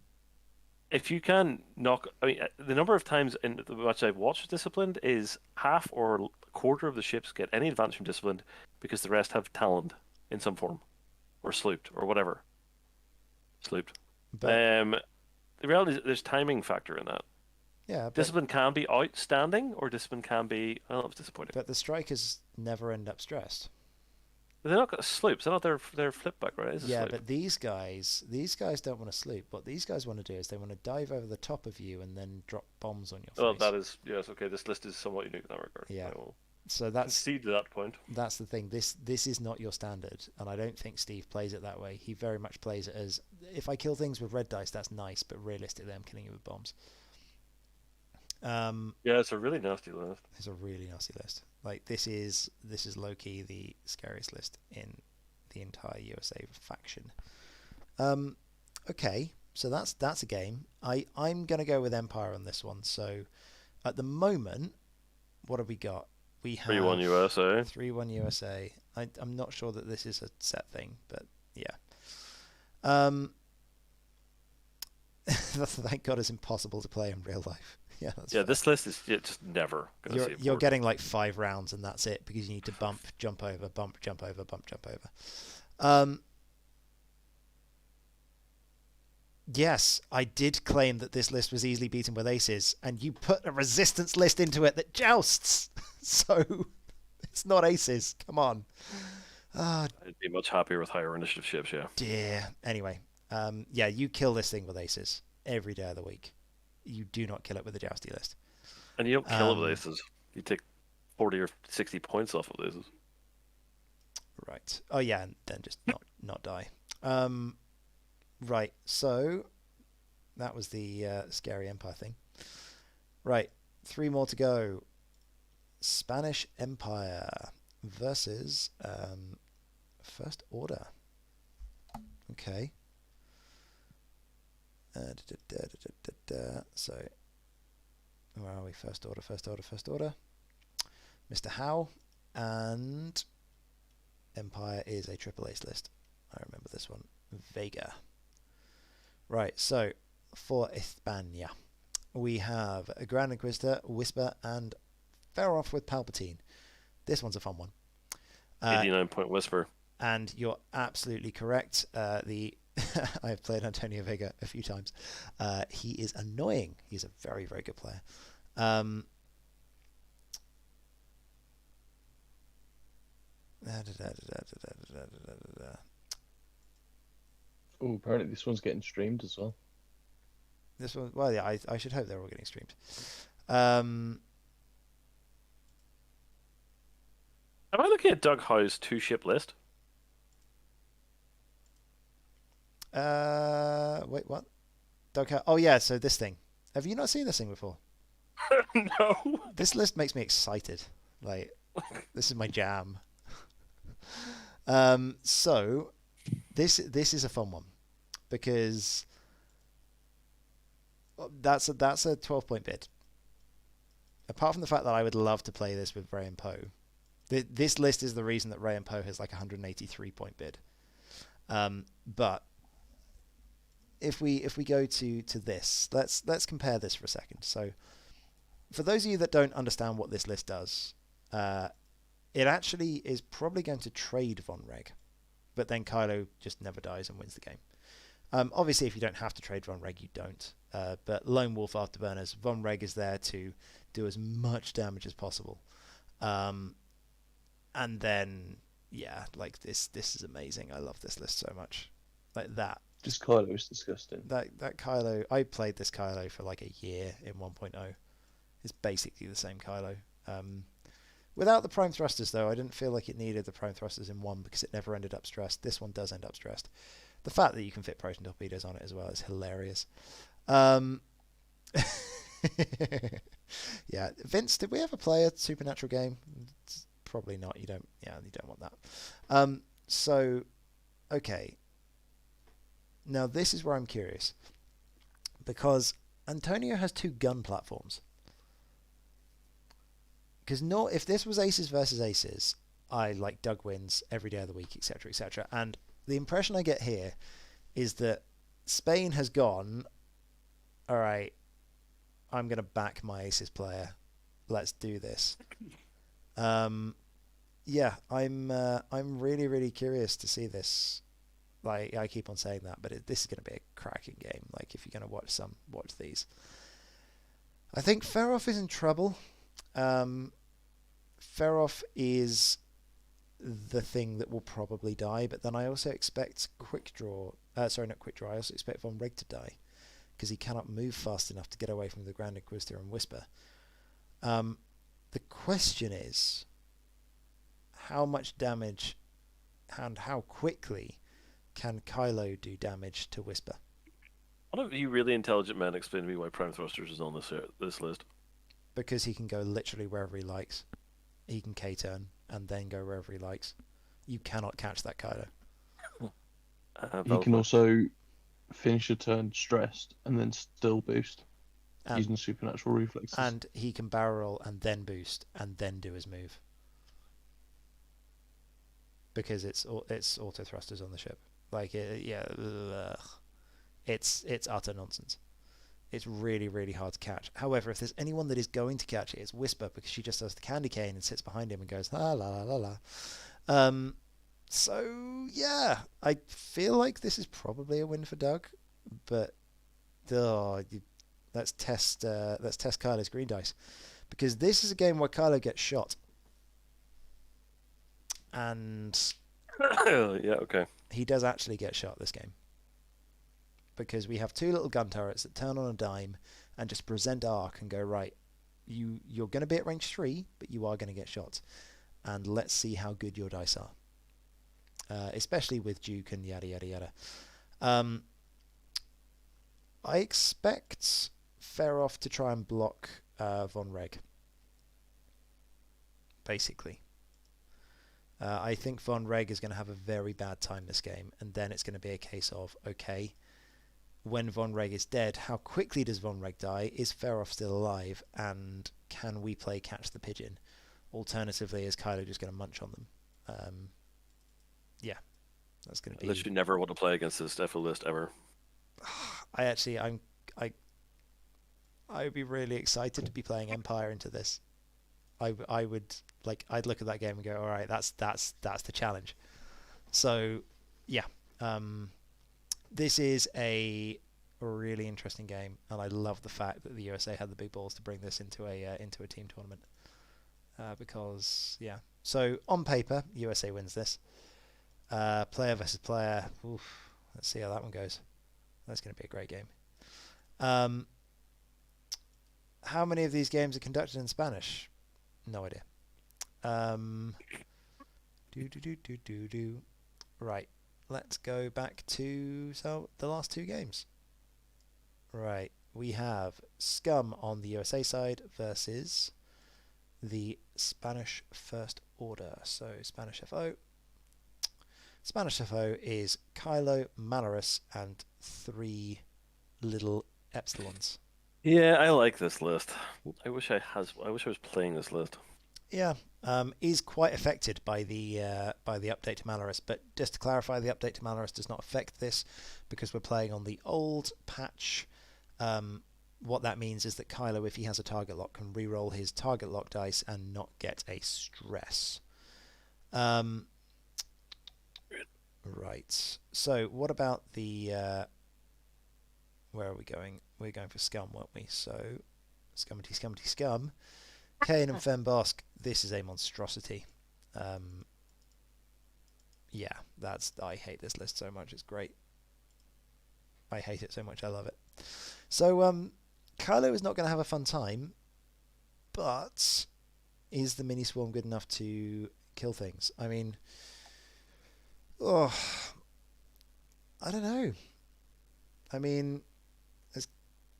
If you can knock, I mean, the number of times in the match I've watched Disciplined is half or a quarter of the ships get any advantage from Disciplined because the rest have talent in some form, or slooped, or whatever. Slooped. But The reality is there's timing factor in that. yeah, but, Discipline can be outstanding, or discipline can be, well, it's disappointing. but the strikers never end up stressed. They're not got sloops. They're not their flip back, right? It's a Yeah, sloop. but these guys don't want to sleep. What these guys want to do is they want to dive over the top of you and then drop bombs on your Well, face. that is, yes, okay. This list is somewhat unique in that regard. Yeah. I will So that's concede to that point. the thing. This is not your standard, and I don't think Steve plays it that way. He very much plays it as, if I kill things with red dice, that's nice, but realistically, I'm killing you with bombs. Yeah, it's a really nasty list. It's a really nasty list. Like this is low key the scariest list in the entire USA faction. Okay, so that's a game. I'm gonna go with Empire on this one. So at the moment, what have we got? We have 3-1 USA. 3-1 USA. I'm not sure that this is a set thing, but yeah. Thank God it's impossible to play in real life. Yeah, that's Yeah, fair. this list is just never going to see You're getting like 5 rounds and that's it because you need to bump, jump over, bump, jump over, bump, jump over. Yes, I did claim that this list was easily beaten with aces, and you put a resistance list into it that jousts. So it's not aces. Come on. Ah, I'd be much happier with higher initiative ships, yeah. dear. Anyway, yeah, you kill this thing with aces every day of the week. You do not kill it with a jousty list. And you don't kill it with aces. You take 40 or 60 points off of aces. Right. Oh yeah, and then just not die. Right. So that was the scary empire thing. Right. 3 more to go. Spanish Empire versus First Order. Okay. So, where are we? First order. Mr. Howe, and Empire is a triple ace list. I remember this one. Vega. Right, so for Hispania, we have a Grand Inquisitor, Whisper, and Feroff with Palpatine. This one's a fun one. 89-point Whisper. And you're absolutely correct. I've played Antonio Vega a few times. He is annoying. He's a very, very good player. Oh, apparently this one's getting streamed as well. This one, well, yeah, I should hope they're all getting streamed. Am I looking at Doug Howe's 2-ship list? Wait, what? Oh yeah, so this thing. Have you not seen this thing before? No. This list makes me excited. Like, this is my jam. So this is a fun one because that's a 12-point bid. Apart from the fact that I would love to play this with Ray and Poe, this list is the reason that Ray and Poe has like a 183-point bid. But if we go to this, let's compare this for a second. So for those of you that don't understand what this list does, it actually is probably going to trade Von Reg, but then Kylo just never dies and wins the game. Obviously, if you don't have to trade Von Reg, you don't. But Lone Wolf Afterburners, Von Reg is there to do as much damage as possible. And then, yeah, like this is amazing. I love this list so much. Like that. This Kylo is disgusting. That Kylo, I played this Kylo for like a year in 1.0. It's basically the same Kylo. Without the prime thrusters, though, I didn't feel like it needed the prime thrusters in 1 because it never ended up stressed. This one does end up stressed. The fact that you can fit proton torpedoes on it as well is hilarious. Yeah, Vince, did we ever play a Supernatural game? Probably not. You don't want that. So, okay. Now this is where I'm curious, because Antonio has 2 gun platforms. Because if this was aces versus aces, I like Doug wins every day of the week, etc., etc. And the impression I get here is that Spain has gone, all right, I'm going to back my aces player. Let's do this. Yeah, I'm really, really curious to see this. Like, I keep on saying that, but this is going to be a cracking game. Like, if you're going to watch these. I think Feroff is in trouble. Feroff is the thing that will probably die, but then I also expect Quick Draw. Sorry, not Quick Draw. I also expect Von Reg to die because he cannot move fast enough to get away from the Grand Inquisitor and Whisper. The question is, how much damage and how quickly can Kylo do damage to Whisper? One of you really intelligent men explain to me why Prime Thrusters is on this list. Because he can go literally wherever he likes. He can K-turn and then go wherever he likes. You cannot catch that Kylo. He can also finish a turn stressed and then still boost using supernatural reflexes. And he can barrel roll and then boost and then do his move. Because it's auto thrusters on the ship. Like, it's utter nonsense. It's really, really hard to catch. However, if there's anyone that is going to catch it, it's Whisper, because she just does the candy cane and sits behind him and goes, la, la, la, la, la. So, yeah, I feel like this is probably a win for Doug, but let's test Kylo's green dice, because this is a game where Kylo gets shot. And yeah, okay. He does actually get shot this game. Because we have 2 little gun turrets that turn on a dime and just present arc and go, right, you're going to be at range 3, but you are going to get shot. And let's see how good your dice are. Especially with Duke and yada, yada, yada. I expect Feroff to try and block Von Reg. Basically. I think Von Reg is going to have a very bad time this game, and then it's going to be a case of, okay, when Von Reg is dead, how quickly does Von Reg die? Is Ferof still alive? And can we play Catch the Pigeon? Alternatively, is Kylo just going to munch on them? Yeah, that's going to be... Literally never want to play against this Defo list ever. I would be really excited to be playing Empire into this. I would like, I'd look at that game and go, all right, that's the challenge. So yeah, this is a really interesting game, and I love the fact that the USA had the big balls to bring this into a team tournament. Because yeah, so on paper, USA wins this. Player versus player. Oof, let's see how that one goes. That's going to be a great game. How many of these games are conducted in Spanish? No idea. Right. Let's go back to the last two games. Right. We have Scum on the USA side versus the Spanish First Order. So Spanish FO. Spanish FO is Kylo, Malorus, and 3 little Epsilons. Yeah, I like this list. I wish I was playing this list. Yeah, is quite affected by the update to Malorus, but just to clarify, the update to Malorus does not affect this because we're playing on the old patch. What that means is that Kylo, if he has a target lock, can reroll his target lock dice and not get a stress. Right. So what about the... where are we going? We're going for Scum, weren't we? So, Scummity Scum. Kane and Fen Bosk, this is a monstrosity. Yeah, I hate this list so much, it's great. I hate it so much, I love it. So, Kylo is not going to have a fun time, but is the mini swarm good enough to kill things? I mean, I don't know. I mean, is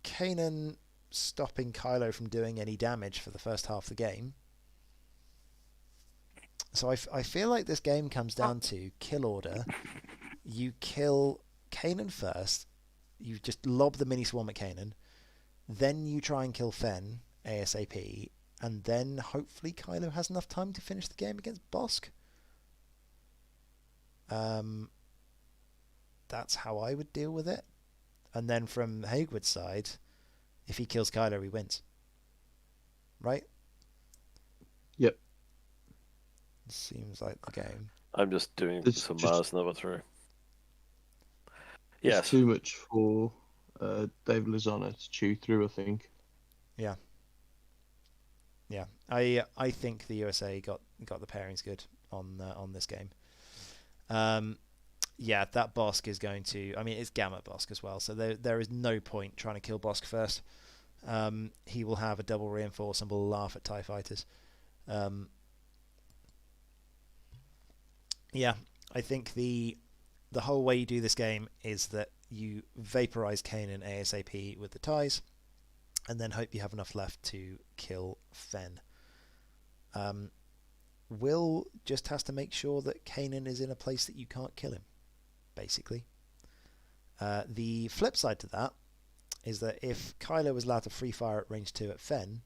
Kanan stopping Kylo from doing any damage for the first half of the game? So I feel like this game comes down to kill order. You kill Kanan first, you just lob the mini swarm at Kanan, then you try and kill Fen ASAP, and then hopefully Kylo has enough time to finish the game against Bosk. That's how I would deal with it. And then from Hagewood's side, if he kills Kylo, he wins. Right? Yep. Seems like the game. I'm just doing some maths now through. It's Yes. too much for Dave Lozano to chew through, I think. Yeah. Yeah. I think the USA got the pairings good on this game. Yeah, that Bosk is going to... I mean, it's Gamma Bosk as well, so there is no point trying to kill Bosk first. He will have a double reinforce and will laugh at TIE fighters. Yeah, I think the whole way you do this game is that you vaporize Kanan ASAP with the TIEs, and then hope you have enough left to kill Fen. Will just has to make sure that Kanan is in a place that you can't kill him, basically. The flip side to that is that if Kylo was allowed to free fire at range 2 at Fen,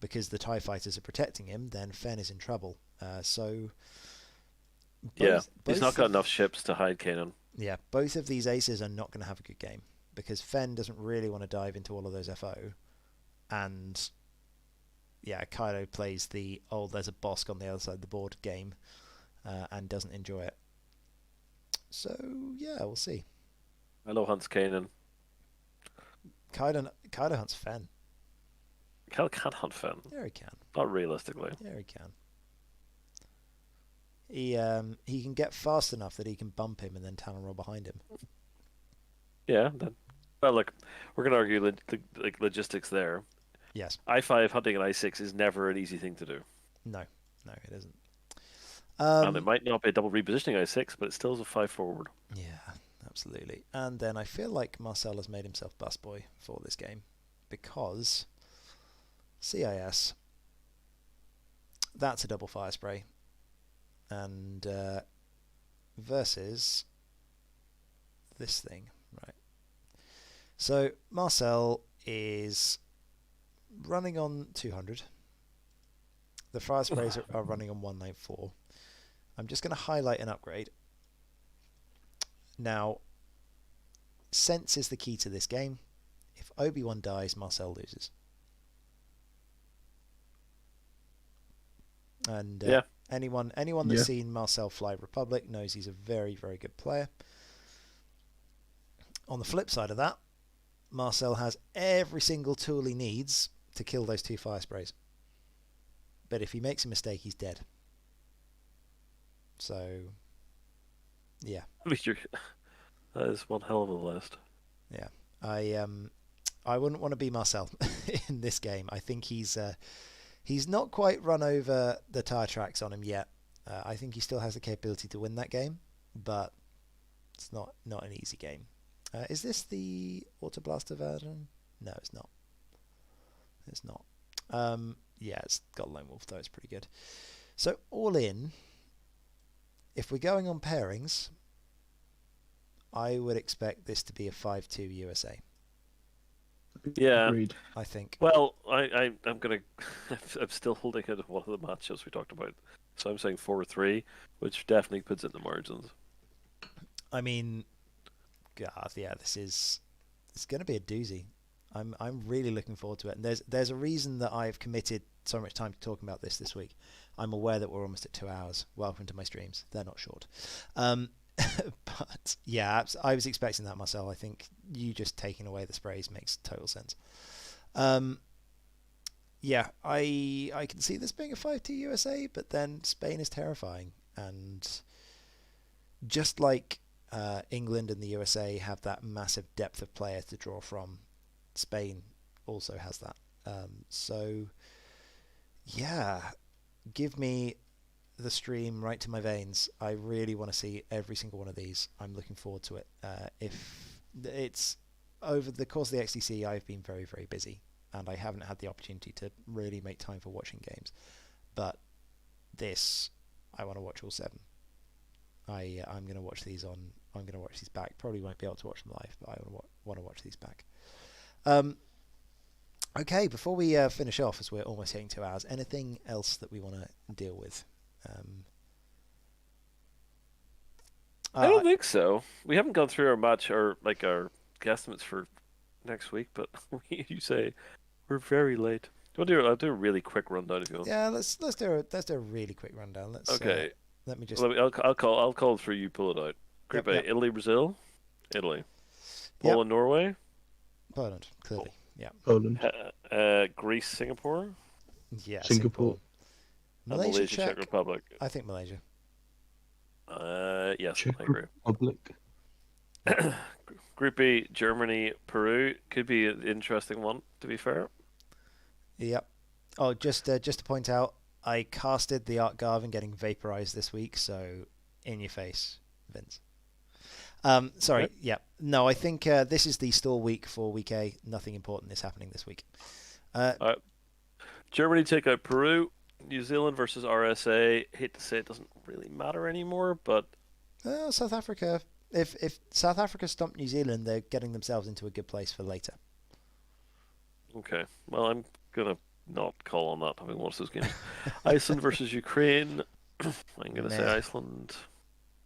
because the TIE fighters are protecting him, then Fen is in trouble. He's not got enough ships to hide Kanan. Yeah, both of these aces are not going to have a good game, because Fen doesn't really want to dive into all of those FO, and yeah, Kylo plays the there's a Bosk on the other side of the board game, and doesn't enjoy it. So yeah, we'll see. Kylo hunts Kanan. Kylo hunts Fen. Kylo can't hunt Fen. Yeah, he can. Not realistically. Yeah, he can. He can get fast enough that he can bump him and then Talon roll behind him. Yeah. Well, look, we're going to argue logistics there. Yes. I5 hunting an I6 is never an easy thing to do. No, it isn't. And it might not be a double repositioning I6, but it still is a 5 forward. Yeah, absolutely. And then I feel like Marcel has made himself busboy for this game, because CIS, that's a double fire spray, and versus this thing, right? So Marcel is running on 200. The fire sprays are running on 194. I'm just going to highlight an upgrade. Now, sense is the key to this game. If Obi-Wan dies, Marcel loses. And anyone that's seen Marcel fly Republic knows he's a very, very good player. On the flip side of that, Marcel has every single tool he needs to kill those 2 fire sprays. But if he makes a mistake, he's dead. So, yeah. That is one hell of a list. Yeah. I wouldn't want to be Marcel in this game. I think he's not quite run over the tire tracks on him yet. I think he still has the capability to win that game, but it's not an easy game. Is this the Auto Blaster version? No, it's not. It's not. Yeah, it's got Lone Wolf though. It's pretty good. So all in, if we're going on pairings, I would expect this to be a 5-2 USA. Yeah, Agreed. I think. Well, I'm gonna. I'm still holding it at one of the matchups we talked about, so I'm saying 4-3, which definitely puts it in the margins. I mean, God, yeah, it's going to be a doozy. I'm really looking forward to it, and there's a reason that I've committed so much time to talking about this week. I'm aware that we're almost at 2 hours. Welcome to my streams; they're not short. But yeah, I was expecting that myself. I think you just taking away the sprays makes total sense. Yeah, I can see this being a 5-2 USA, but then Spain is terrifying, and just like England and the USA have that massive depth of player to draw from, Spain also has that. So yeah, give me the stream right to my veins. I really want to see every single one of these. I'm looking forward to it. If it's over the course of the XTC, I've been very, very busy, and I haven't had the opportunity to really make time for watching games. But this, I want to watch all 7. I'm going to watch these on. I'm going to watch these back. Probably won't be able to watch them live, but I want to watch these back. Okay, before we finish off, as we're almost hitting 2 hours, anything else that we want to deal with? I don't think so. We haven't gone through our match or like our guesstimates for next week, but you say we're very late. I'll do a really quick rundown if you want. Yeah, let's do a really quick rundown. Okay. Let me just. I'll call for you. Pull it out. Group A: Italy, Brazil, Italy, Poland, Norway, Poland, clearly. Yeah. Poland. Greece, Singapore. Yeah. Singapore. Malaysia, Czech Republic. I think Malaysia. Yes, Czech I agree. Republic. Group B: Germany, Peru. Could be an interesting one, to be fair. Yep. Oh, just to point out, I casted the Art Garvin getting vaporized this week, so in your face, Vince. Sorry. Okay. Yeah. No, I think this is the stall week for Week A. Nothing important is happening this week. Germany take out Peru. New Zealand versus RSA. Hate to say it doesn't really matter anymore, but South Africa. If South Africa stomp New Zealand, they're getting themselves into a good place for later. okay. Well, I'm gonna not call on that, having watched those games. Iceland versus Ukraine. I'm gonna say Iceland.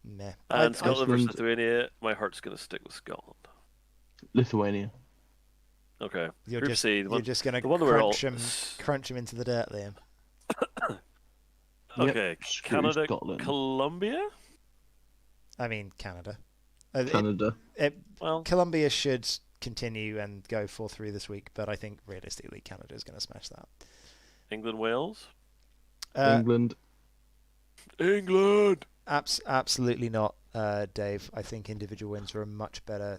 Meh. And Scotland versus Iceland. Lithuania. My heart's gonna stick with Scotland. Lithuania. Okay. You're Group just C, you're just gonna the one that we're all- crunch them into the dirt, Liam. Okay. Yep, screw Canada, Scotland. Colombia. I mean Canada. Canada. Well, Colombia should continue and go 4-3 this week, but I think realistically Canada is going to smash that. England, Wales. England. England. Absolutely not, Dave. I think individual wins are a much better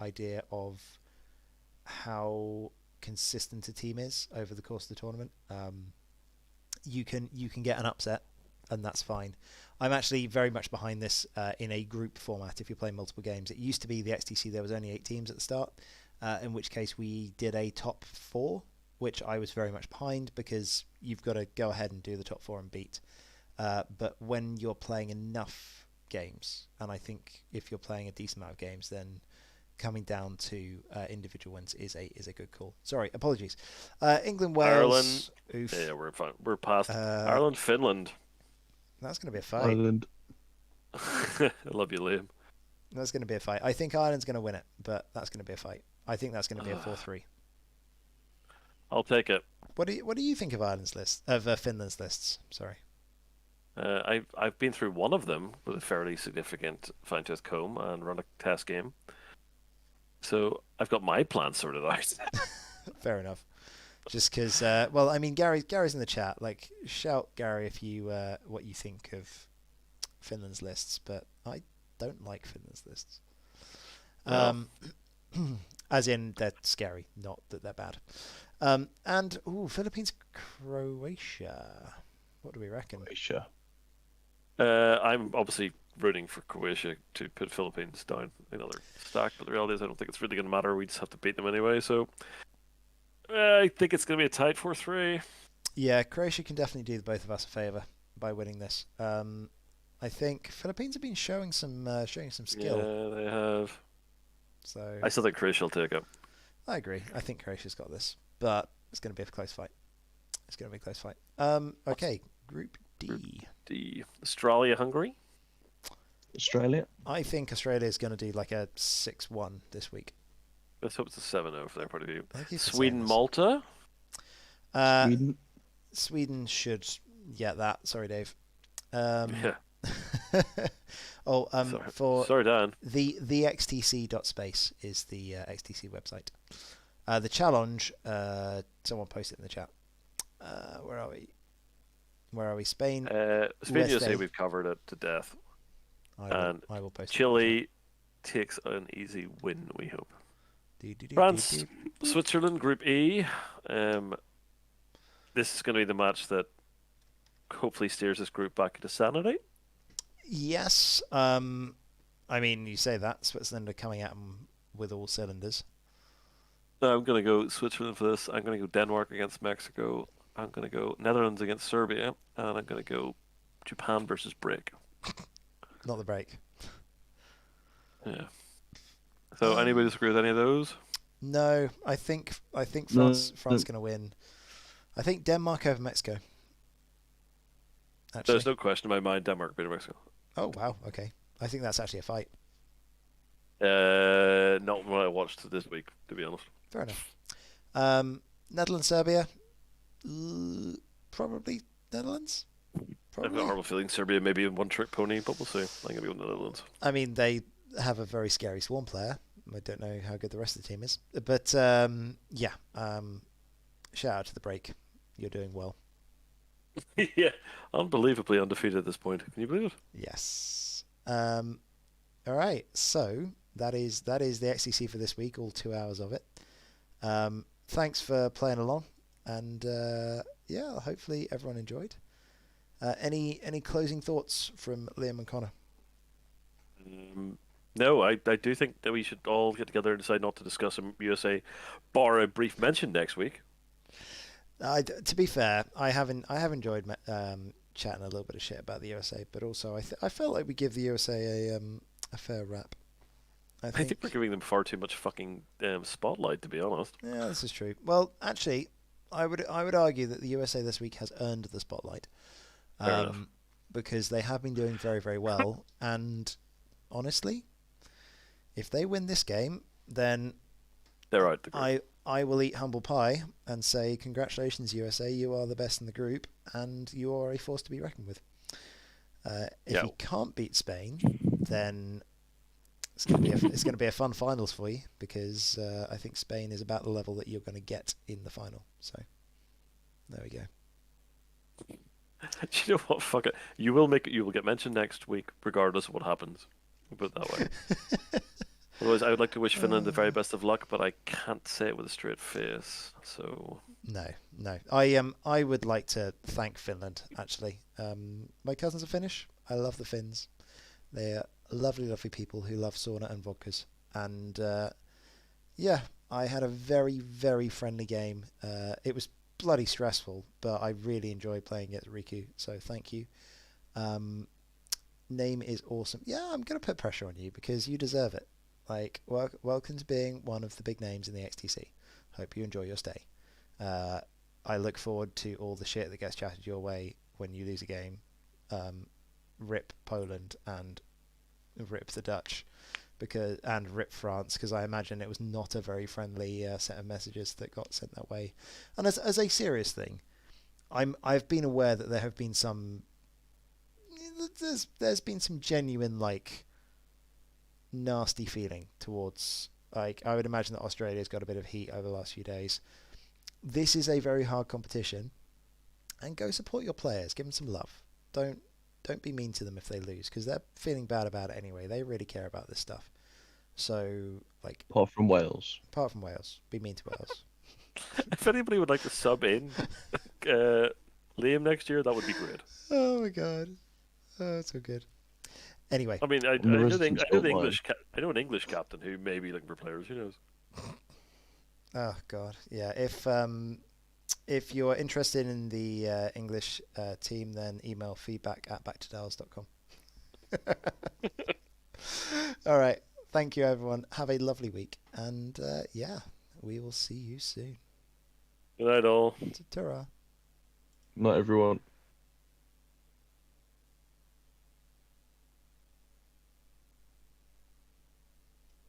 idea of how consistent a team is over the course of the tournament. You can get an upset, and that's fine. I'm actually very much behind this in a group format if you're playing multiple games. It used to be the XTC, there was only 8 teams at the start, in which case we did a top 4, which I was very much behind because you've got to go ahead and do the top 4 and beat. But when you're playing enough games, and I think if you're playing a decent amount of games, then coming down to individual wins is a good call. Sorry, apologies. England, Ireland. Wales. Oof. Yeah, we're fine. We're past Uh, Ireland, Finland. That's going to be a fight. Ireland. I love you, Liam. That's going to be a fight. I think Ireland's going to win it, but that's going to be a fight. I think that's going to be a 4-3. I'll take it. What do you think of Ireland's list Finland's lists? Sorry. I've been through one of them with a fairly significant fine-tooth comb and run a test game, so I've got my plan sorted out. Fair enough. Just because, well, I mean, Gary's in the chat. Like, shout Gary if you what you think of Finland's lists, but I don't like Finland's lists. As in they're scary, not that they're bad. And Philippines, Croatia. What do we reckon? Croatia. I'm obviously rooting for Croatia to put Philippines down another stack, but the reality is I don't think it's really going to matter. We just have to beat them anyway, so I think it's going to be a tight 4-3. Yeah, Croatia can definitely do both of us a favour by winning this. I think Philippines have been showing some skill. Yeah, they have. So I still think Croatia will take it. I agree. I think Croatia's got this, but it's going to be a close fight. Okay, Group D. Group D. Australia, Hungary. Australia. I think Australia is going to do like a 6-1 this week. Let's hope it's a 7-0 from their point of view. Sweden, Malta. Sweden. Sweden should get that. Sorry, Dave. Yeah. Sorry, Dan. The XTC.space is the XTC website. The challenge. Someone posted in the chat. Where are we? Spain. Spain, USA. We've covered it to death. I will post. Chile takes an easy win. We hope. France, Switzerland, Group E. This is going to be the match that hopefully steers this group back into sanity. Yes. I mean, you say that Switzerland are coming at them with all cylinders. I'm going to go Switzerland for this. I'm going to go Denmark against Mexico. I'm going to go Netherlands against Serbia. And I'm going to go Japan versus break. Not the break. Yeah. So anybody disagree with any of those? No, I think France going to win. I think Denmark over Mexico. Actually. There's no question in my mind Denmark beating Mexico. Oh wow, okay. I think that's actually a fight. Not what I watched this week, to be honest. Fair enough. Netherlands, Serbia. Probably Netherlands. I've got a horrible feeling Serbia may be a one-trick pony, but we'll see. I'm going to go with the Netherlands. I mean, they have a very scary swarm player. I don't know how good the rest of the team is. But, yeah. Shout out to the break. You're doing well. Yeah, unbelievably undefeated at this point. Can you believe it? Yes. All right. So that is the XTC for this week. All 2 hours of it. Thanks for playing along, and yeah, hopefully everyone enjoyed. Any closing thoughts from Liam and Connor? No, I do think that we should all get together and decide not to discuss USA, bar a brief mention next week. To be fair, I have enjoyed chatting a little bit of shit about the USA, but also I felt like we give the USA a fair rap. I think we're giving them far too much fucking spotlight, to be honest. Yeah, this is true. Well, actually, I would argue that the USA this week has earned the spotlight, because they have been doing very, very well. And honestly, if they win this game, then they're out the group. I will eat humble pie and say, congratulations, USA, you are the best in the group, and you are a force to be reckoned with. If you can't beat Spain, then it's going to be a fun finals for you, because I think Spain is about the level that you're going to get in the final. So there we go. Do you know what? Fuck it. You will get mentioned next week, regardless of what happens. We'll put it that way. Otherwise, I would like to wish Finland the very best of luck, but I can't say it with a straight face. So no. I would like to thank Finland. Actually, my cousins are Finnish. I love the Finns. They are lovely, lovely people who love sauna and vodkas. And yeah, I had a very, very friendly game. It was bloody stressful, but I really enjoyed playing it, Riku. So thank you. Name is awesome. Yeah, I'm gonna put pressure on you because you deserve it. Like, welcome to being one of the big names in the XTC. Hope you enjoy your stay. I look forward to all the shit that gets chatted your way when you lose a game. Rip Poland and rip the Dutch, and rip France, because I imagine it was not a very friendly set of messages that got sent that way. And as a serious thing, I've been aware that there have been some. There's been some genuine nasty feeling towards, I would imagine that Australia's got a bit of heat over the last few days. This is a very hard competition, and go support your players. Give them some love. Don't be mean to them if they lose, because they're feeling bad about it anyway. They really care about this stuff. So, Apart from Wales. Be mean to Wales. If anybody would like to sub in Liam next year, that would be great. Oh my god. Oh, it's so good. Anyway. I mean, I know an English captain who may be looking for players. Who knows? Oh god, yeah. If you're interested in the English team, then email feedback@backtodials.com. All right. Thank you, everyone. Have a lovely week, and we will see you soon. Good night, all. Ta-ra. Not everyone.